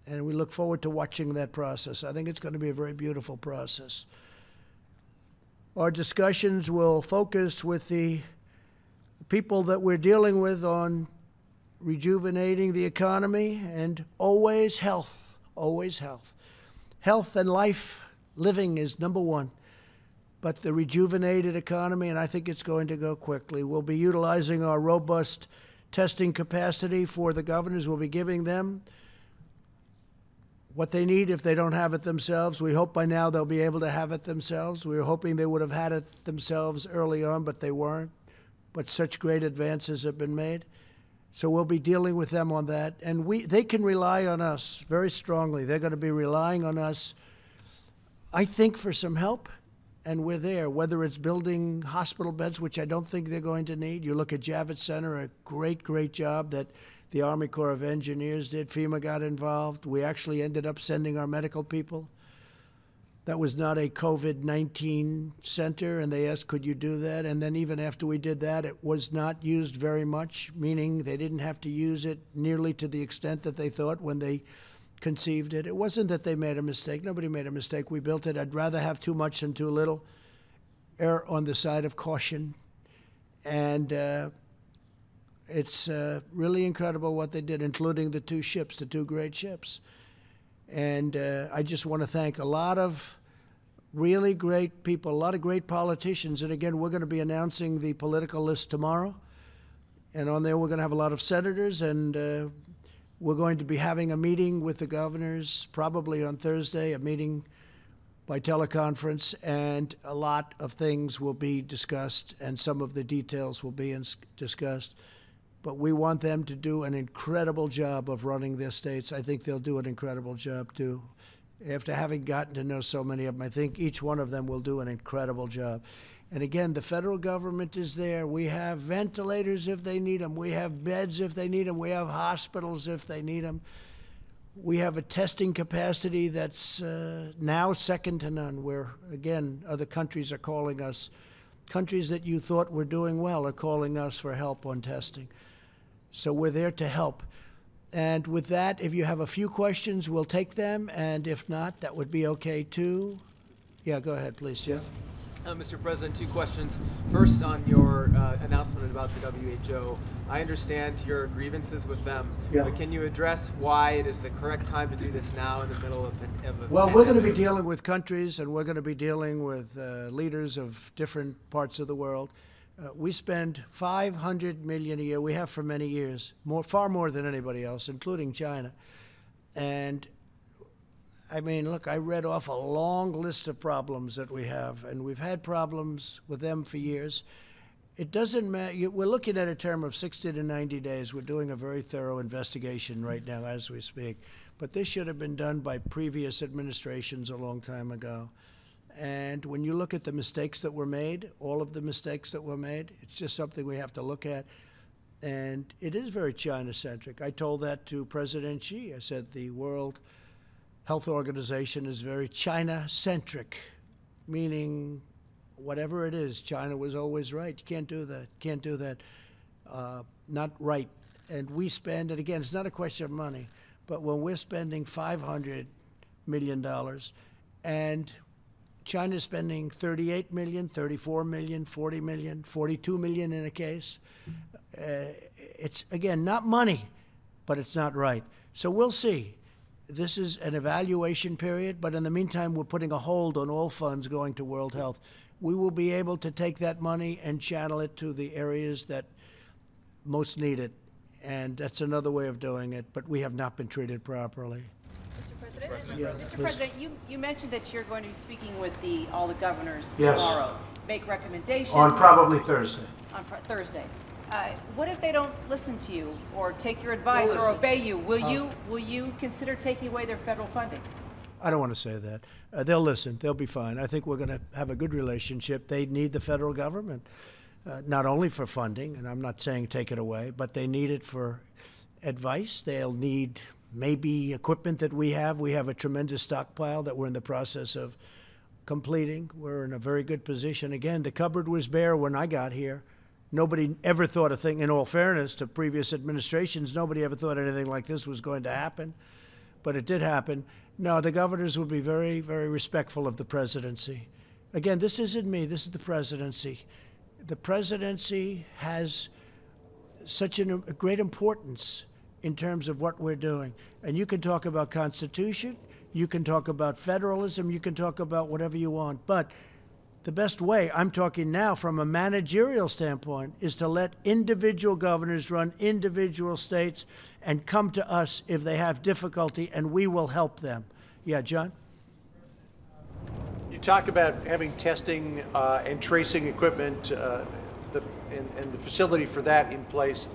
And we look forward to watching that process. I think it's going to be a very beautiful process. Our discussions will focus with the people that we're dealing with on rejuvenating the economy and always health, always health. Health and life living is number one. But the rejuvenated economy, and I think it's going to go quickly, we'll be utilizing our robust testing capacity for the governors. We'll be giving them what they need if they don't have it themselves. We hope by now they'll be able to have it themselves. We were hoping they would have had it themselves early on, but they weren't. But such great advances have been made. So we'll be dealing with them on that. And they can rely on us very strongly. They're going to be relying on us, I think, for some help. And we're there, whether it's building hospital beds, which I don't think they're going to need. You look at Javits Center, a great, great job that the Army Corps of Engineers did. FEMA got involved. We actually ended up sending our medical people. That was not a COVID-19 center, and they asked, could you do that? And then even after we did that, it was not used very much, meaning they didn't have to use it nearly to the extent that they thought when they conceived it. It wasn't that they made a mistake. Nobody made a mistake. We built it. I'd rather have too much than too little. Err on the side of caution. And it's really incredible what they did, including the two ships, the two great ships. And I just want to thank a lot of really great people, a lot of great politicians. And again, we're going to be announcing the political list tomorrow. And on there, we're going to have a lot of senators, and we're going to be having a meeting with the governors probably on Thursday, a meeting by teleconference, and a lot of things will be discussed, and some of the details will be discussed. But we want them to do an incredible job of running their states. I think they'll do an incredible job, too. After having gotten to know so many of them, I think each one of them will do an incredible job. And again, the federal government is there. We have ventilators if they need them. We have beds if they need them. We have hospitals if they need them. We have a testing capacity that's now second to none, where, again, other countries are calling us. Countries that you thought were doing well are calling us for help on testing. So we're there to help. And with that, if you have a few questions, we'll take them. And if not, that would be okay, too. Yeah, go ahead, please, Jeff. Mr. President, two questions. First, on your announcement about the WHO, I understand your grievances with them, but can you address why it is the correct time to do this now in the middle of a Well, we're going to be dealing with countries, and we're going to be dealing with leaders of different parts of the world. We spend $500 million a year. We have for many years, far more than anybody else, including China. And I mean, look, I read off a long list of problems that we have, and we've had problems with them for years. It doesn't matter. We're looking at a term of 60 to 90 days. We're doing a very thorough investigation right now as we speak. But this should have been done by previous administrations a long time ago. And when you look at the mistakes that were made, all of the mistakes that were made, it's just something we have to look at. And it is very China-centric. I told that to President Xi. I said the World Health Organization is very China-centric, meaning whatever it is, China was always right. You can't do that. Can't do that. Not right. And we spend, and again, it's not a question of money, but when we're spending $500 million and China's spending $38 million, $34 million, $40 million, $42 million in a case, it's, again, not money, but it's not right. So we'll see. This is an evaluation period, but in the meantime, we're putting a hold on all funds going to World Health. We will be able to take that money and channel it to the areas that most need it, and that's another way of doing it, but we have not been treated properly. Mr. President, Yeah, Mr. please. President, you mentioned that you're going to be speaking with all the governors Yes. tomorrow, make recommendations. On probably Thursday. On Thursday. What if they don't listen to you or take your advice or obey you? Will you consider taking away their federal funding? I don't want to say that. They'll listen. They'll be fine. I think we're going to have a good relationship. They need the federal government, not only for funding, and I'm not saying take it away, but they need it for advice. They'll need maybe equipment that we have. We have a tremendous stockpile that we're in the process of completing. We're in a very good position. Again, the cupboard was bare when I got here. Nobody ever thought a thing, in all fairness to previous administrations, nobody ever thought anything like this was going to happen. But it did happen. No, the governors will be very, very respectful of the presidency. Again, this isn't me, this is the presidency. The presidency has such a great importance in terms of what we're doing. And you can talk about Constitution, you can talk about federalism, you can talk about whatever you want. But the best way, I'm talking now from a managerial standpoint, is to let individual governors run individual states and come to us if they have difficulty, and we will help them. Yeah, John? You talked about having testing and tracing equipment and the facility for that in place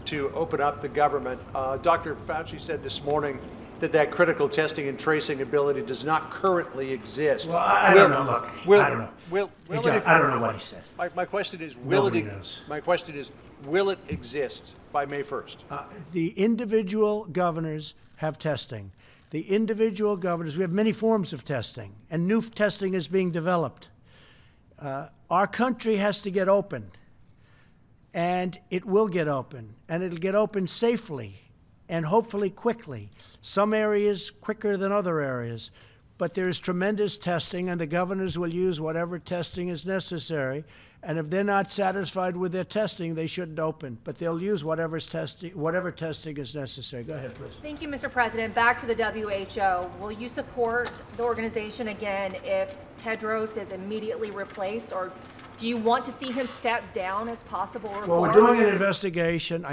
to open up the government. Dr. Fauci said this morning that critical testing and tracing ability does not currently exist. Well, I don't know. Look, I don't know. Hey, John, I don't know what he said. My question is, Nobody knows. My question is, will it exist by May 1st? The individual governors have testing. The individual governors, we have many forms of testing, and new testing is being developed. Our country has to get open, and it will get open, and it'll get open safely and hopefully quickly. Some areas quicker than other areas, but there is tremendous testing, and the governors will use whatever testing is necessary. And if they're not satisfied with their testing, they shouldn't open. But they'll use whatever testing is necessary. Go ahead, please. Thank you, Mr. President. Back to the WHO. Will you support the organization again if Tedros is immediately replaced, or do you want to see him step down as possible reform? Well, we're doing an investigation.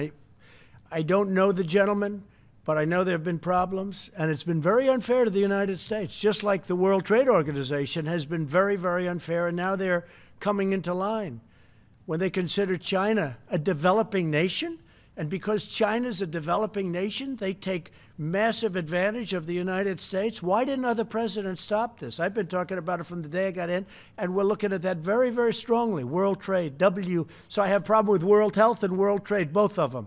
I don't know the gentleman, but I know there have been problems, and it's been very unfair to the United States, just like the World Trade Organization has been very, very unfair, and now they're coming into line. When they consider China a developing nation, and because China's a developing nation, they take massive advantage of the United States. Why didn't other presidents stop this? I've been talking about it from the day I got in, and we're looking at that very, very strongly. World Trade, So I have a problem with World Health and World Trade, both of them.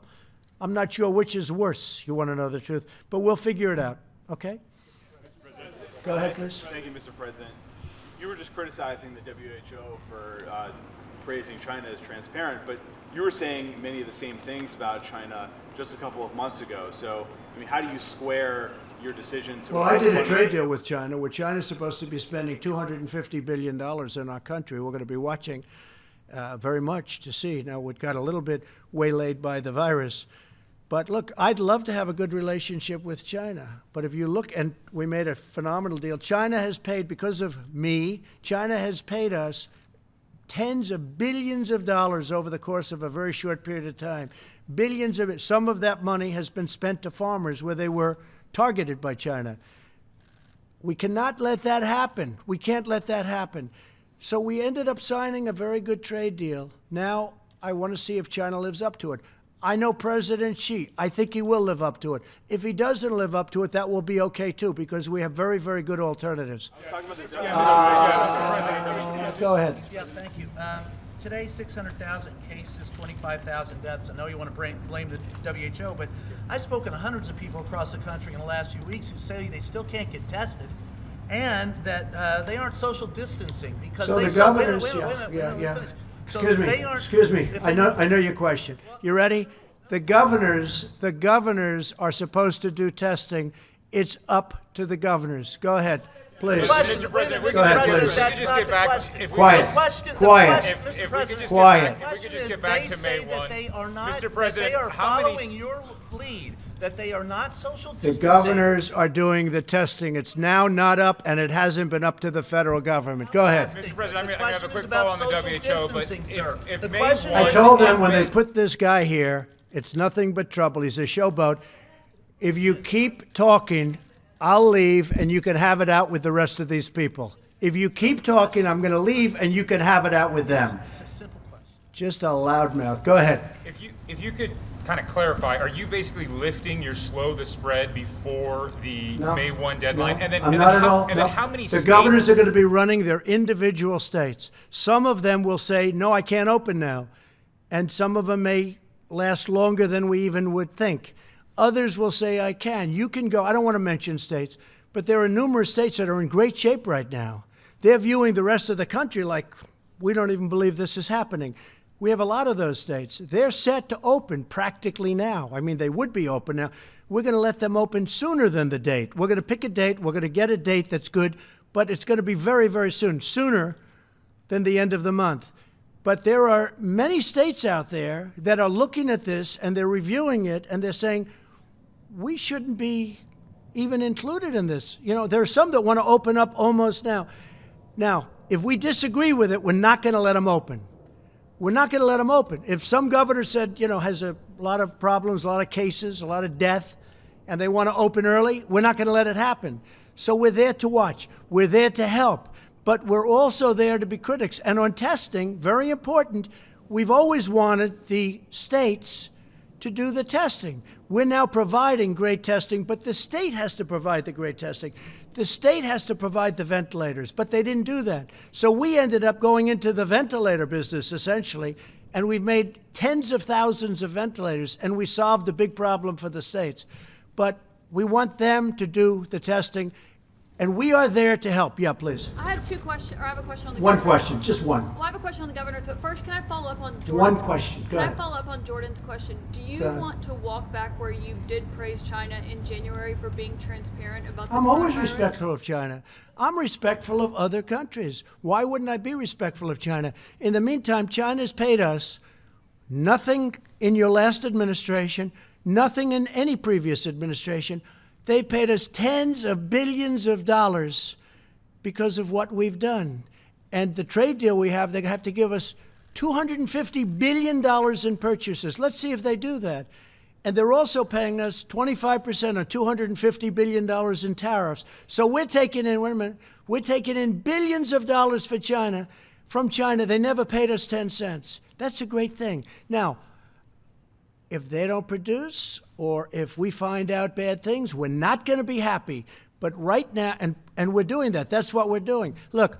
I'm not sure which is worse, you want to know the truth, but we'll figure it out, okay? Go ahead, please. Thank you, Mr. President. You were just criticizing the WHO for praising China as transparent, but you were saying many of the same things about China just a couple of months ago. So, I mean, how do you square your decision to... Well, I did a trade deal with China, where China's supposed to be spending $250 billion in our country. We're going to be watching very much to see. Now, we got a little bit waylaid by the virus. But look, I'd love to have a good relationship with China. But if you look, and we made a phenomenal deal. China has paid, because of me, China has paid us tens of billions of dollars over the course of a very short period of time. Billions of it. Some of that money has been spent to farmers where they were targeted by China. We cannot let that happen. We can't let that happen. So we ended up signing a very good trade deal. Now I want to see if China lives up to it. I know President Xi. I think he will live up to it. If he doesn't live up to it, that will be okay, too, because we have very, very good alternatives. Go ahead. Yes, thank you. Today, 600,000 cases, 25,000 deaths. I know you want to blame the WHO, but I've spoken to hundreds of people across the country in the last few weeks who say they still can't get tested, and that they aren't social distancing because So they... the governors, So Excuse me. I know your question. You ready? The governors are supposed to do testing. It's up to the governors. Go ahead, please. Mr. President, Go ahead, please. If we could just get back, Quiet. Quiet. If we could just get back to May 1. They are not, Mr. President, they are how following many... your lead, that they are not social The distancing. governors are doing the testing. It's now not up, and it hasn't been up to the federal government. Go ahead. Mr. President, I have a quick follow follow on the WHO, but if May 1... I told them when they put this guy here, it's nothing but trouble. He's a showboat. If you keep talking, I'll leave, and you can have it out with the rest of these people. If you keep talking, I'm going to leave, and you can have it out with them. Just a loudmouth. Go ahead. If you could kind of clarify, are you basically lifting your slow the spread before the No. May 1 deadline? No, And then, I'm and not then at how, all. and No. then how many The states? governors are going to be running their individual states. Some of them will say, no, I can't open now. And some of them may last longer than we even would think. Others will say, I can. You can go. I don't want to mention states, but there are numerous states that are in great shape right now. They're viewing the rest of the country like, we don't even believe this is happening. We have a lot of those states. They're set to open practically now. I mean, they would be open now. We're going to let them open sooner than the date. We're going to pick a date. We're going to get a date that's good, but it's going to be very, very soon, sooner than the end of the month. But there are many states out there that are looking at this and they're reviewing it and they're saying, we shouldn't be even included in this. You know, there are some that want to open up almost now. Now, if we disagree with it, we're not going to let them open. We're not going to let them open. If some governor said, you know, has a lot of problems, a lot of cases, a lot of death, and they want to open early, we're not going to let it happen. So we're there to watch. We're there to help. But we're also there to be critics. And on testing, very important, we've always wanted the states to do the testing. We're now providing great testing, but the state has to provide the great testing. The state has to provide the ventilators, but they didn't do that. So we ended up going into the ventilator business, essentially, and we've made tens of thousands of ventilators, and we solved a big problem for the states. But we want them to do the testing, and we are there to help. Yeah, please. I have two questions, or I have a question on the One governors. question, just one. Well, I have a question on the governors, but first, can I follow up on Jordan's One question. Go Can I ahead. follow up on Jordan's question? Do you Go ahead. want to walk back where you did praise China in January for being transparent about the I'm always coronavirus? respectful of China. I'm respectful of other countries. Why wouldn't I be respectful of China? In the meantime, China's paid us nothing in your last administration, nothing in any previous administration. They paid us tens of billions of dollars because of what we've done. And the trade deal we have, they have to give us $250 billion in purchases. Let's see if they do that. And they're also paying us 25% or $250 billion in tariffs. So we're taking in, wait a minute, we're taking in billions of dollars for China. From China, they never paid us 10 cents. That's a great thing. Now, if they don't produce or if we find out bad things, we're not going to be happy. But right now, and we're doing that. That's what we're doing. Look,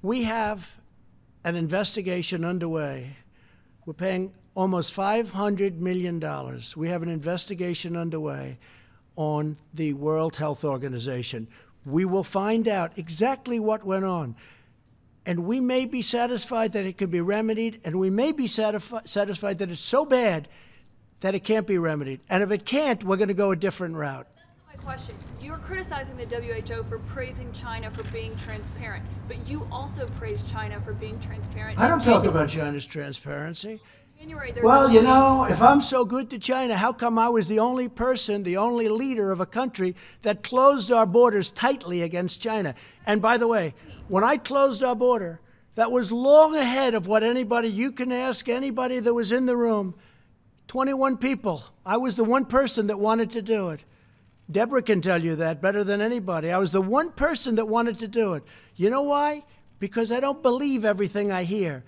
we have an investigation underway. We're paying almost $500 million. We have an investigation underway on the World Health Organization. We will find out exactly what went on. And we may be satisfied that it can be remedied, and we may be satisfied that it's so bad that it can't be remedied. And if it can't, we're going to go a different route. My question, you're criticizing the WHO for praising China for being transparent, but you also praised China for being transparent. I in don't talk January. about China's transparency. January, there's Well, a you tweet- know, if I'm so good to China, how come I was the only person, the only leader of a country that closed our borders tightly against China? And by the way, when I closed our border, that was long ahead of what anybody, you can ask anybody that was in the room, 21 people. I was the one person that wanted to do it. Deborah can tell you that better than anybody. I was the one person that wanted to do it. You know why? Because I don't believe everything I hear.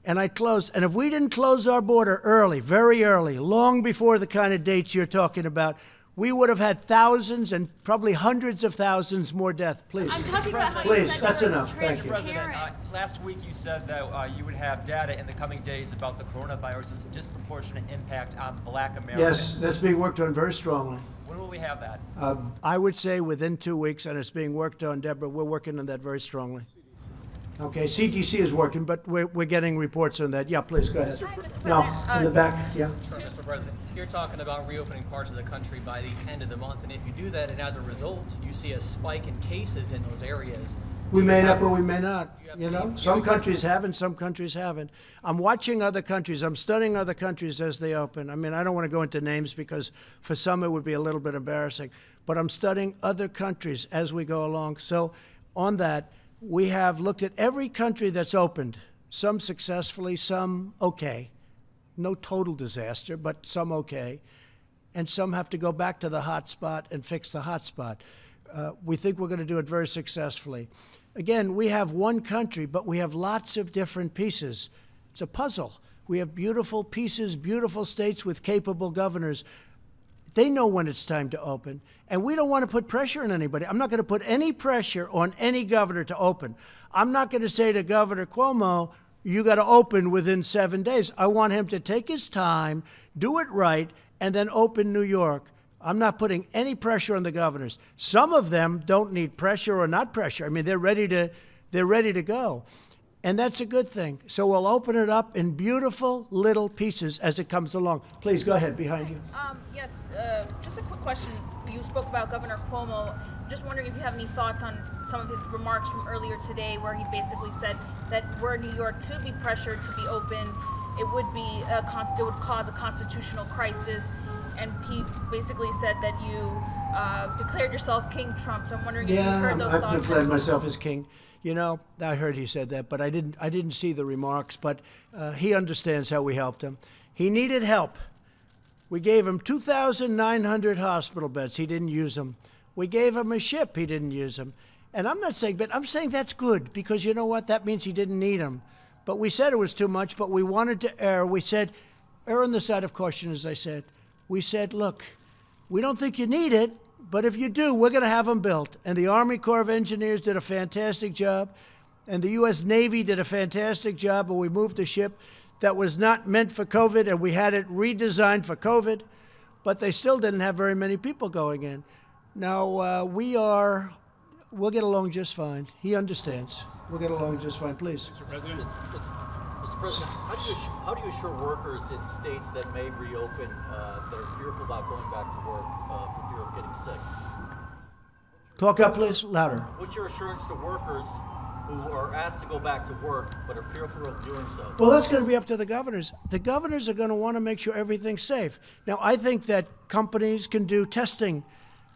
And I closed. And if we didn't close our border early, very early, long before the kind of dates you're talking about, we would have had thousands and probably hundreds of thousands more deaths. Please. I'm talking about how Please, you said that's you were enough. Thank you. transparent. President, last week you said that you would have data in the coming days about the coronavirus's disproportionate impact on Black Americans. Yes, that's being worked on very strongly. When will we have that? I would say within 2 weeks, and it's being worked on, Deborah. We're working on that very strongly. Okay, CDC is working, but we're getting reports on that. Yeah, please, go ahead. No, in the back, yeah. Mr. President, you're talking about reopening parts of the country by the end of the month, and if you do that, and as a result, you see a spike in cases in those areas. We may not, but we may not. You know, some countries have and some countries haven't. I'm watching other countries. I'm studying other countries as they open. I mean, I don't want to go into names because for some it would be a little bit embarrassing. But I'm studying other countries as we go along. So on that, we have looked at every country that's opened, some successfully, some okay. No total disaster, but some okay. And some have to go back to the hot spot and fix the hot spot. We think we're going to do it very successfully. Again, we have one country, but we have lots of different pieces. It's a puzzle. We have beautiful pieces, beautiful states with capable governors. They know when it's time to open, and we don't want to put pressure on anybody. I'm not going to put any pressure on any governor to open. I'm not going to say to Governor Cuomo, you got to open within 7 days. I want him to take his time, do it right, and then open New York. I'm not putting any pressure on the governors. Some of them don't need pressure or not pressure. I mean, they're ready to go. And that's a good thing. So we'll open it up in beautiful little pieces as it comes along. Please go ahead, behind you. Yes, just a quick question. You spoke about Governor Cuomo. Just wondering if you have any thoughts on some of his remarks from earlier today, where he basically said that were New York to be pressured to be open, it would cause a constitutional crisis. And he basically said that you declared yourself King Trump. So I'm wondering if you heard those thoughts. I've declared myself as king. You know, I heard he said that, but I didn't see the remarks. But he understands how we helped him. He needed help. We gave him 2,900 hospital beds. He didn't use them. We gave him a ship. He didn't use them. And I'm not saying, but I'm saying that's good, because you know what? That means he didn't need them. But we said it was too much, but we wanted to err. We said, err on the side of caution, as I said. We said, look, we don't think you need it, but if you do, we're going to have them built. And the Army Corps of Engineers did a fantastic job, and the U.S. Navy did a fantastic job, and we moved the ship that was not meant for COVID, and we had it redesigned for COVID, but they still didn't have very many people going in. Now, we'll get along just fine. He understands. We'll get along just fine. Please. Mr. President, Mr. President, how do you assure workers in states that may reopen that are fearful about going back to work for fear of getting sick? Talk up, please, louder. What's your assurance to workers who are asked to go back to work but are fearful of doing so? Well, that's going to be up to the governors. The governors are going to want to make sure everything's safe. Now, I think that companies can do testing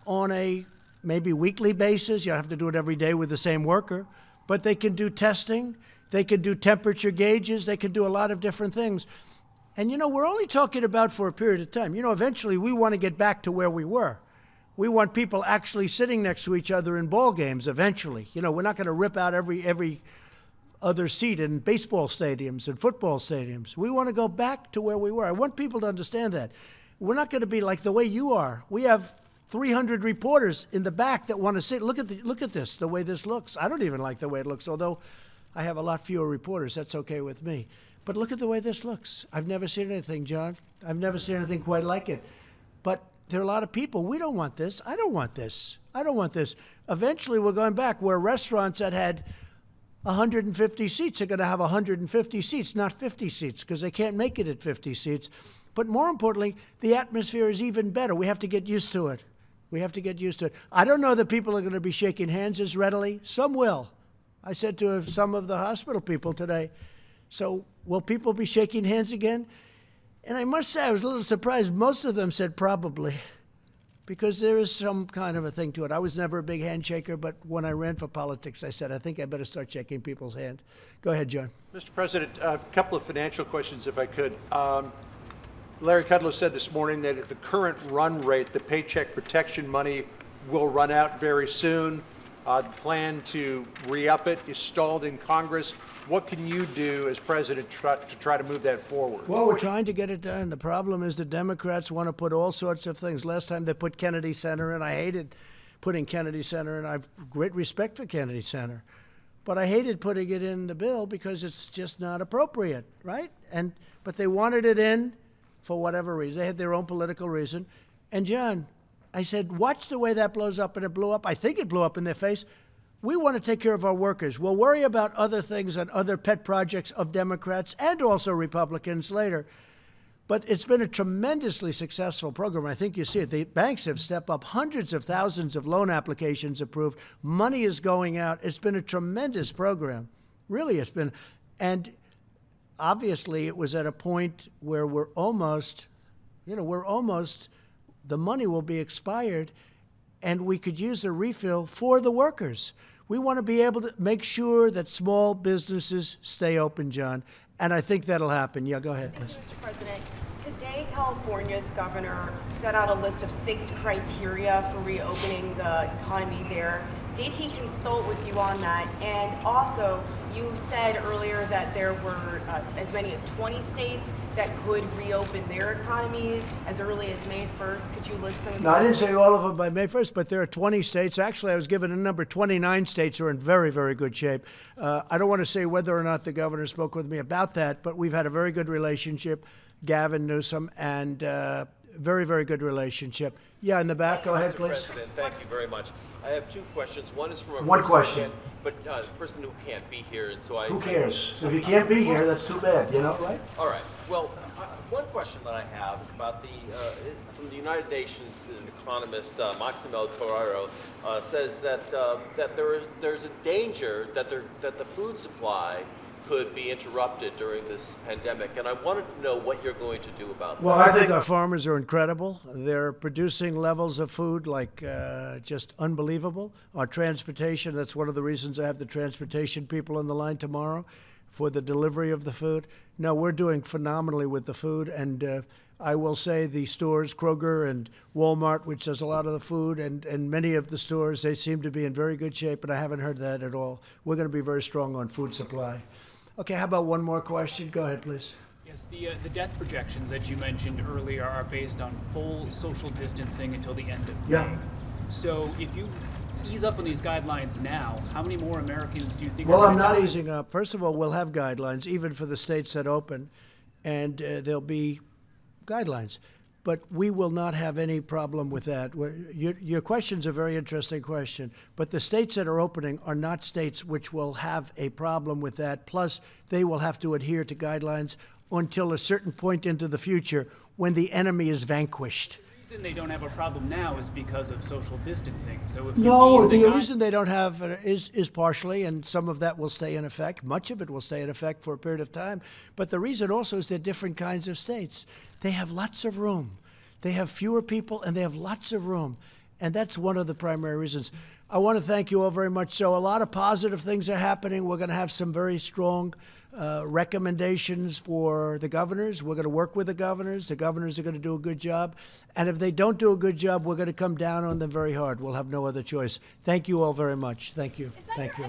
on a maybe weekly basis. You don't have to do it every day with the same worker, but they can do testing. They could do temperature gauges. They could do a lot of different things. And, you know, we're only talking about for a period of time. You know, eventually we want to get back to where we were. We want people actually sitting next to each other in ball games eventually. You know, we're not going to rip out every other seat in baseball stadiums and football stadiums. We want to go back to where we were. I want people to understand that. We're not going to be like the way you are. We have 300 reporters in the back that want to sit. Look at this, the way this looks. I don't even like the way it looks, although I have a lot fewer reporters. That's okay with me. But look at the way this looks. I've never seen anything, John. I've never seen anything quite like it. But there are a lot of people. We don't want this. I don't want this. I don't want this. Eventually, we're going back where restaurants that had 150 seats are going to have 150 seats, not 50 seats, because they can't make it at 50 seats. But more importantly, the atmosphere is even better. We have to get used to it. We have to get used to it. I don't know that people are going to be shaking hands as readily. Some will. I said to some of the hospital people today, so will people be shaking hands again? And I must say, I was a little surprised. Most of them said probably, because there is some kind of a thing to it. I was never a big handshaker, but when I ran for politics, I said, I think I better start shaking people's hands. Go ahead, John. Mr. President, a couple of financial questions, if I could. Larry Kudlow said this morning that at the current run rate, the Paycheck Protection money will run out very soon. The plan to re-up it is stalled in Congress. What can you do as president to try to move that forward? Well, we're trying to get it done. The problem is the Democrats want to put all sorts of things. Last time they put Kennedy Center in. I hated putting Kennedy Center in. I have great respect for Kennedy Center. But I hated putting it in the bill because it's just not appropriate, right? But they wanted it in for whatever reason. They had their own political reason. And John, I said, watch the way that blows up, and it blew up. I think it blew up in their face. We want to take care of our workers. We'll worry about other things and other pet projects of Democrats and also Republicans later. But it's been a tremendously successful program. I think you see it. The banks have stepped up, hundreds of thousands of loan applications approved. Money is going out. It's been a tremendous program. Really, it's been. And obviously, it was at a point where we're almost, the money will be expired, and we could use a refill for the workers. We want to be able to make sure that small businesses stay open, John, and I think that'll happen. Yeah, go ahead, Liz. Mr. President, today California's governor set out a list of 6 criteria for reopening the economy there. Did he consult with you on that? And also, You said earlier that there were as many as 20 states that could reopen their economies as early as May 1st. Could you list some of No, I didn't those? say all of them by May 1st, but there are 20 states. Actually, I was given a number. 29 states are in very, very good shape. I don't want to say whether or not the governor spoke with me about that, but we've had a very good relationship, Gavin Newsom, and very, very good relationship. Yeah, in the back. Go ahead, Mr. please. President, thank you very much. I have two questions. One is from a One person question. who can't- But a person who can't be here, and so I. Who cares? If you can't be here, that's too bad, you know, right? All right. Well, one question that I have is about from the United Nations, an economist, Maximo Torero, says that there's a danger that the food supply could be interrupted during this pandemic, and I wanted to know what you're going to do about Well, that. I think our farmers are incredible. They're producing levels of food like just unbelievable. Our transportation, that's one of the reasons I have the transportation people on the line tomorrow for the delivery of the food. No, we're doing phenomenally with the food, and I will say the stores, Kroger and Walmart, which does a lot of the food, and many of the stores, they seem to be in very good shape, and I haven't heard that at all. We're going to be very strong on food supply. Okay, how about one more question? Go ahead, please. Yes, the death projections that you mentioned earlier are based on full social distancing until the end of Yeah. May. So if you ease up on these guidelines now, how many more Americans do you think Well, are I'm gonna not die? easing up. First of all, we'll have guidelines, even for the states that open, and there'll be guidelines. But we will not have any problem with that. Your question's a very interesting question, but the states that are opening are not states which will have a problem with that. Plus, they will have to adhere to guidelines until a certain point into the future when the enemy is vanquished. The reason they don't have a problem now is because of social distancing. So if you No, ease the guide- reason they don't have is partially, and some of that will stay in effect. Much of it will stay in effect for a period of time. But the reason also is they're different kinds of states. They have lots of room. They have fewer people, and they have lots of room. And that's one of the primary reasons. I want to thank you all very much. So a lot of positive things are happening. We're going to have some very strong recommendations for the governors. We're going to work with the governors. The governors are going to do a good job. And if they don't do a good job, we're going to come down on them very hard. We'll have no other choice. Thank you all very much. Thank you. Thank you.